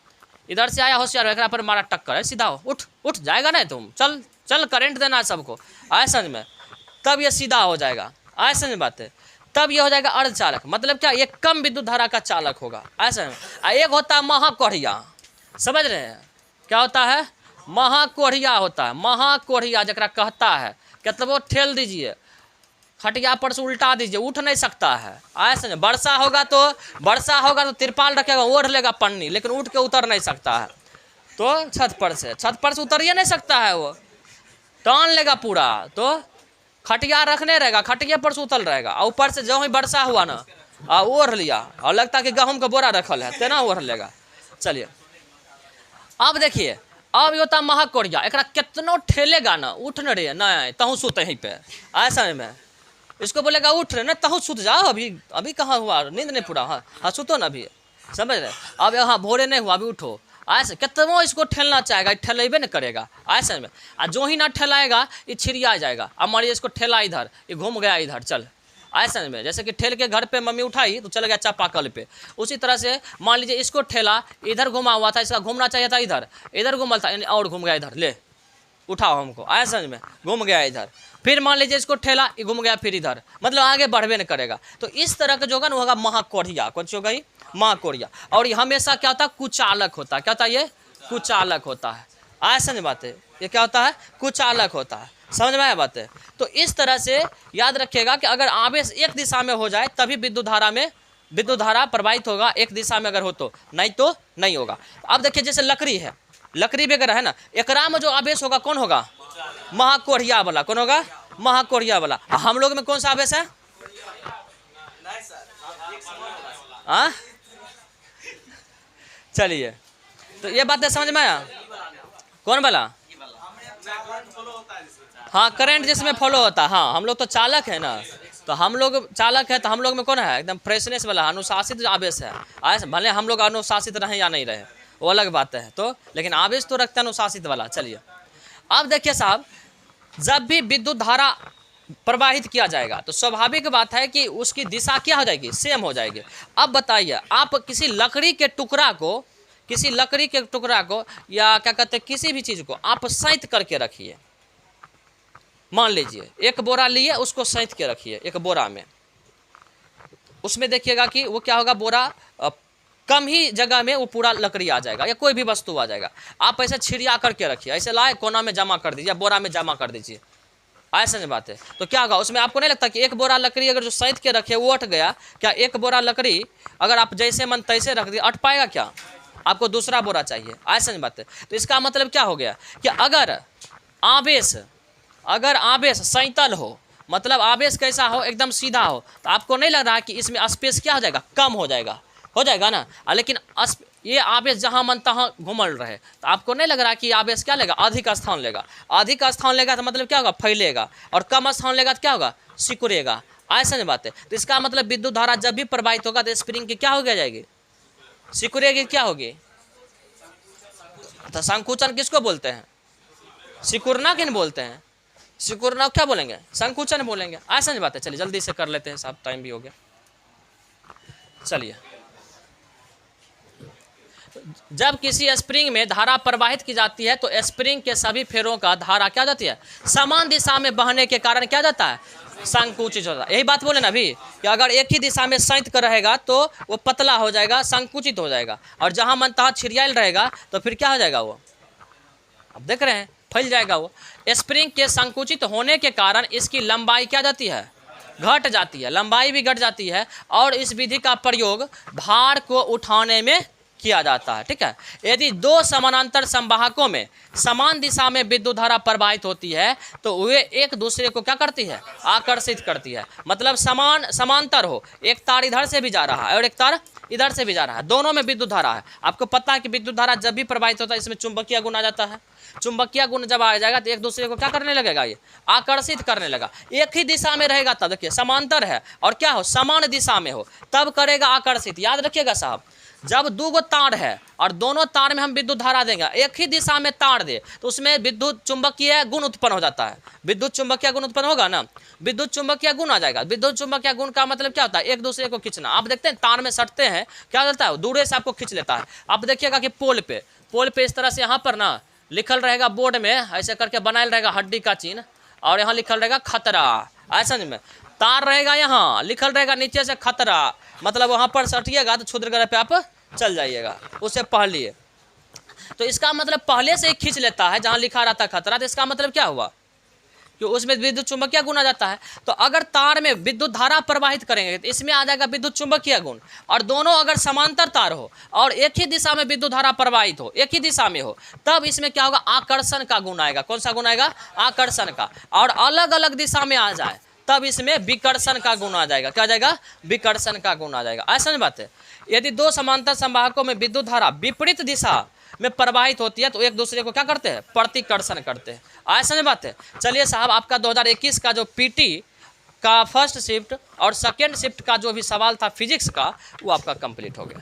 इधर से आया होशियार, एक पर मारा टक्कर है, सीधा हो, उठ उठ जाएगा नहीं, तुम चल चल करंट देना है सबको, ऐसा नहीं में, तब ये सीधा हो जाएगा, ऐसा नहीं बात है। तब ये हो जाएगा अर्धचालक, मतलब क्या, ये कम विद्युत धारा का चालक होगा, ऐसा नहीं। एक होता है महाकोढ़िया, समझ रहे हैं, क्या होता है, महाकोढ़िया होता है। महाकोढ़िया जरा कहता है, मतलब वो ठेल दीजिए, खटिया पर से उल्टा दीजिए, उठ नहीं सकता है, ऐसे नहीं। वर्षा होगा तो तिरपाल रखेगा, ओढ़ लेगा पन्नी, लेकिन उठ के उतर नहीं सकता है। तो छत पर से उतरिए नहीं सकता है, वो टान लेगा पूरा, तो खटिया रखने रहेगा, खटिया पर से उतल रहेगा, और ऊपर से जो ही वर्षा हुआ ना, ओढ़ लिया, और लगता है कि गेहूं का बोरा रखल है, तेना ओढ़ लेगा। चलिए अब देखिए, अब होता महाकोढ़िया, एक कितनो ठेलेगा ना, उठ न रे नहीं तहूँ सुत यहीं पे, ऐसा नहीं मैं, इसको बोलेगा उठ रहे ना, तहूँ सुत जाओ, अभी कहाँ हुआ, नींद नहीं पूरा, हाँ सुतो ना अभी, समझ रहे, अब यहाँ भोरे नहीं हुआ, अभी उठो, ऐसे कितनो इसको ठेलना चाहेगा, ठेलेबे नहीं करेगा, ऐसे में। जो ही ना ठेलाएगा ये छिड़िया जाएगा। अब मान लीजिए इसको ठेला इधर, ये घूम गया इधर, चल, ऐसा में, जैसे कि ठेल के घर पे मम्मी उठाई तो चल गया चापाकल पे, उसी तरह से मान लीजिए इसको ठेला, इधर घुमा हुआ था, इसका घूमना चाहिए था इधर घूमल था, और घूम गया इधर, ले उठाओ हमको, ऐसा में घूम गया इधर, फिर मान लीजिए इसको ठेला, घूम गया फिर इधर, मतलब आगे बढ़वे नहीं करेगा। तो इस तरह का जो होगा ना होगा महाकोढ़िया। कौन सी होगा ये? महाकोढ़िया। और ये हमेशा क्या होता है? कुचालक होता है। क्या होता है ये? कुचालक होता है। ऐसा नहीं बात है, ये क्या होता है? कुचालक होता है। समझ में आया बात है? तो इस तरह से याद रखिएगा कि अगर आवेश एक दिशा में हो जाए तभी विद्युत धारा प्रवाहित होगा, एक दिशा में अगर हो तो नहीं होगा। अब देखिए जैसे लकड़ी है, लकड़ी वगैरह है ना, एकरा में जो आवेश होगा कौन होगा? महाकोढ़िया वाला। कौन होगा? महाकोढ़िया वाला। हम लोग में कौन सा आवेश है? चलिए, तो ये बात समझ में आया? कौन वाला? हाँ, करंट जिसमें फॉलो होता है। हाँ, हम लोग तो चालक है ना, तो हम लोग चालक है, तो हम लोग में कौन है? एकदम फ्रेशनेस वाला अनुशासित आवेश है। भले हम लोग अनुशासित रहे या नहीं रहे वो अलग बात है, तो लेकिन आवेश तो रखते हैं अनुशासित वाला। चलिए, अब देखिए साहब, जब भी विद्युत धारा प्रवाहित किया जाएगा तो स्वाभाविक बात है कि उसकी दिशा क्या हो जाएगी? सेम हो जाएगी। अब बताइए, आप किसी लकड़ी के टुकड़ा को या क्या कहते हैं किसी भी चीज़ को आप सैंत करके रखिए। मान लीजिए एक बोरा लिए, उसको सैंत के रखिए एक बोरा में। उसमें देखिएगा कि वो क्या होगा? बोरा कम ही जगह में वो पूरा लकड़ी आ जाएगा या कोई भी वस्तु आ जाएगा। आप ऐसे छिड़िया करके रखिए, ऐसे लाए कोना में जमा कर दीजिए, बोरा में जमा कर दीजिए। ऐसा नहीं बात है। तो क्या होगा? उसमें आपको नहीं लगता कि एक बोरा लकड़ी अगर जो सैंत के रखे वो अट गया, क्या एक बोरा लकड़ी अगर आप जैसे मन तैसे रख दिए अट पाएगा क्या? आपको दूसरा बोरा चाहिए। ऐसा नहीं बात है। तो इसका मतलब क्या हो गया कि अगर आवेश सैंतल हो, मतलब आवेश कैसा हो? एकदम सीधा हो, तो आपको नहीं लग रहा है कि इसमें स्पेस क्या हो जाएगा? कम हो जाएगा ना। लेकिन ये आवेश जहाँ मन तहाँ घूमल रहे, तो आपको नहीं लग रहा कि आवेश क्या लेगा? अधिक स्थान लेगा। अधिक स्थान लेगा तो मतलब क्या होगा? फैलेगा। और कम स्थान लेगा तो क्या होगा? सिकुड़ेगा। ऐसा नहीं बात है। तो इसका मतलब विद्युत धारा जब भी प्रवाहित होगा तो स्प्रिंग की क्या हो गया जाएगी? सिकुड़ेगी। क्या होगी? तो संकुचन किसको बोलते हैं? सिकुड़ना किन बोलते हैं? सिकुड़ना क्या बोलेंगे? संकुचन बोलेंगे। ऐसा नहीं बात है। चलिए जल्दी से कर लेते हैं साहब, टाइम भी हो गया। चलिए, जब किसी स्प्रिंग में धारा प्रवाहित की जाती है तो स्प्रिंग के सभी फेरों का धारा क्या जाती है? समान दिशा में बहने के कारण क्या जाता है? संकुचित होता है। यही बात बोले ना अभी कि अगर एक ही दिशा में सैंत कर रहेगा तो वो पतला हो जाएगा, संकुचित हो जाएगा। और जहां मन तहाँ छिड़ियाल रहेगा तो फिर क्या हो जाएगा? वो अब देख रहे हैं, फैल जाएगा वो। स्प्रिंग के संकुचित होने के कारण इसकी लंबाई क्या जाती है? घट जाती है। लंबाई भी घट जाती है। और इस विधि का प्रयोग भार को उठाने में किया जाता है। ठीक है, यदि दो समानांतर संवाहकों में समान दिशा में विद्युत धारा प्रवाहित होती है तो वे एक दूसरे को क्या करती है? आकर्षित करती है। मतलब समांतर हो, एक तार इधर से भी जा रहा है और एक तार इधर से भी जा रहा है, दोनों में विद्युत धारा है। आपको पता है कि विद्युत धारा जब भी प्रवाहित होता है इसमें चुंबकीय गुण आ जाता है। चुंबकीय गुण जब आ जाएगा तो एक दूसरे को क्या करने लगेगा? ये आकर्षित करने लगा। एक ही दिशा में रहेगा तब देखिए समांतर है और क्या हो? समान दिशा में हो तब करेगा आकर्षित। याद रखिएगा साहब, जब दो गो तार है और दोनों तार में हम विद्युत धारा देंगे, एक ही दिशा में तार दे तो उसमें विद्युत चुंबकीय गुण उत्पन्न हो जाता है। विद्युत चुंबकीय गुण उत्पन्न होगा ना, विद्युत चुंबकीय गुण आ जाएगा। विद्युत चुंबकीय गुण का मतलब क्या होता है? एक दूसरे को खींचना। आप देखते हैं तार में सटते हैं, क्या होता है? दूर से आपको खींच लेता है। आप देखिएगा कि पोल पे इस तरह से यहाँ पर ना लिखल रहेगा बोर्ड में, ऐसे करके बनाया रहेगा हड्डी का चिन्ह, और यहाँ लिखल रहेगा खतरा। ऐसा नहीं में तार रहेगा, यहाँ लिखल रहेगा नीचे से खतरा, मतलब वहाँ पर सटिएगा तो क्षुद्रग्रह पे आप चल जाइएगा। उससे पहले तो इसका मतलब पहले से ही खींच लेता है जहाँ लिखा रहता है खतरा। तो इसका मतलब क्या हुआ कि उसमें विद्युत चुंबकीय गुण आ जाता है। तो अगर तार में विद्युत धारा प्रवाहित करेंगे तो इसमें आ जाएगा विद्युत चुंबकीय गुण। और दोनों अगर समांतर तार हो और एक ही दिशा में विद्युत धारा प्रवाहित हो, एक ही दिशा में हो, तब इसमें क्या होगा? आकर्षण का गुण आएगा। कौन सा गुण आएगा? आकर्षण का। और अलग अलग दिशा में आ जाए तब इसमें विकर्षण का गुण आ जाएगा। क्या आ जाएगा? विकर्षण का गुण आ जाएगा। ऐसा नहीं बात है। यदि दो समांतर संवाहकों में विद्युत धारा विपरीत दिशा में प्रवाहित होती है तो एक दूसरे को क्या करते हैं? प्रतिकर्षण करते हैं। ऐसा नहीं बात है। चलिए साहब, आपका 2021 का जो पीटी का फर्स्ट शिफ्ट और सेकेंड शिफ्ट का जो भी सवाल था फिजिक्स का, वो आपका कंप्लीट हो गया।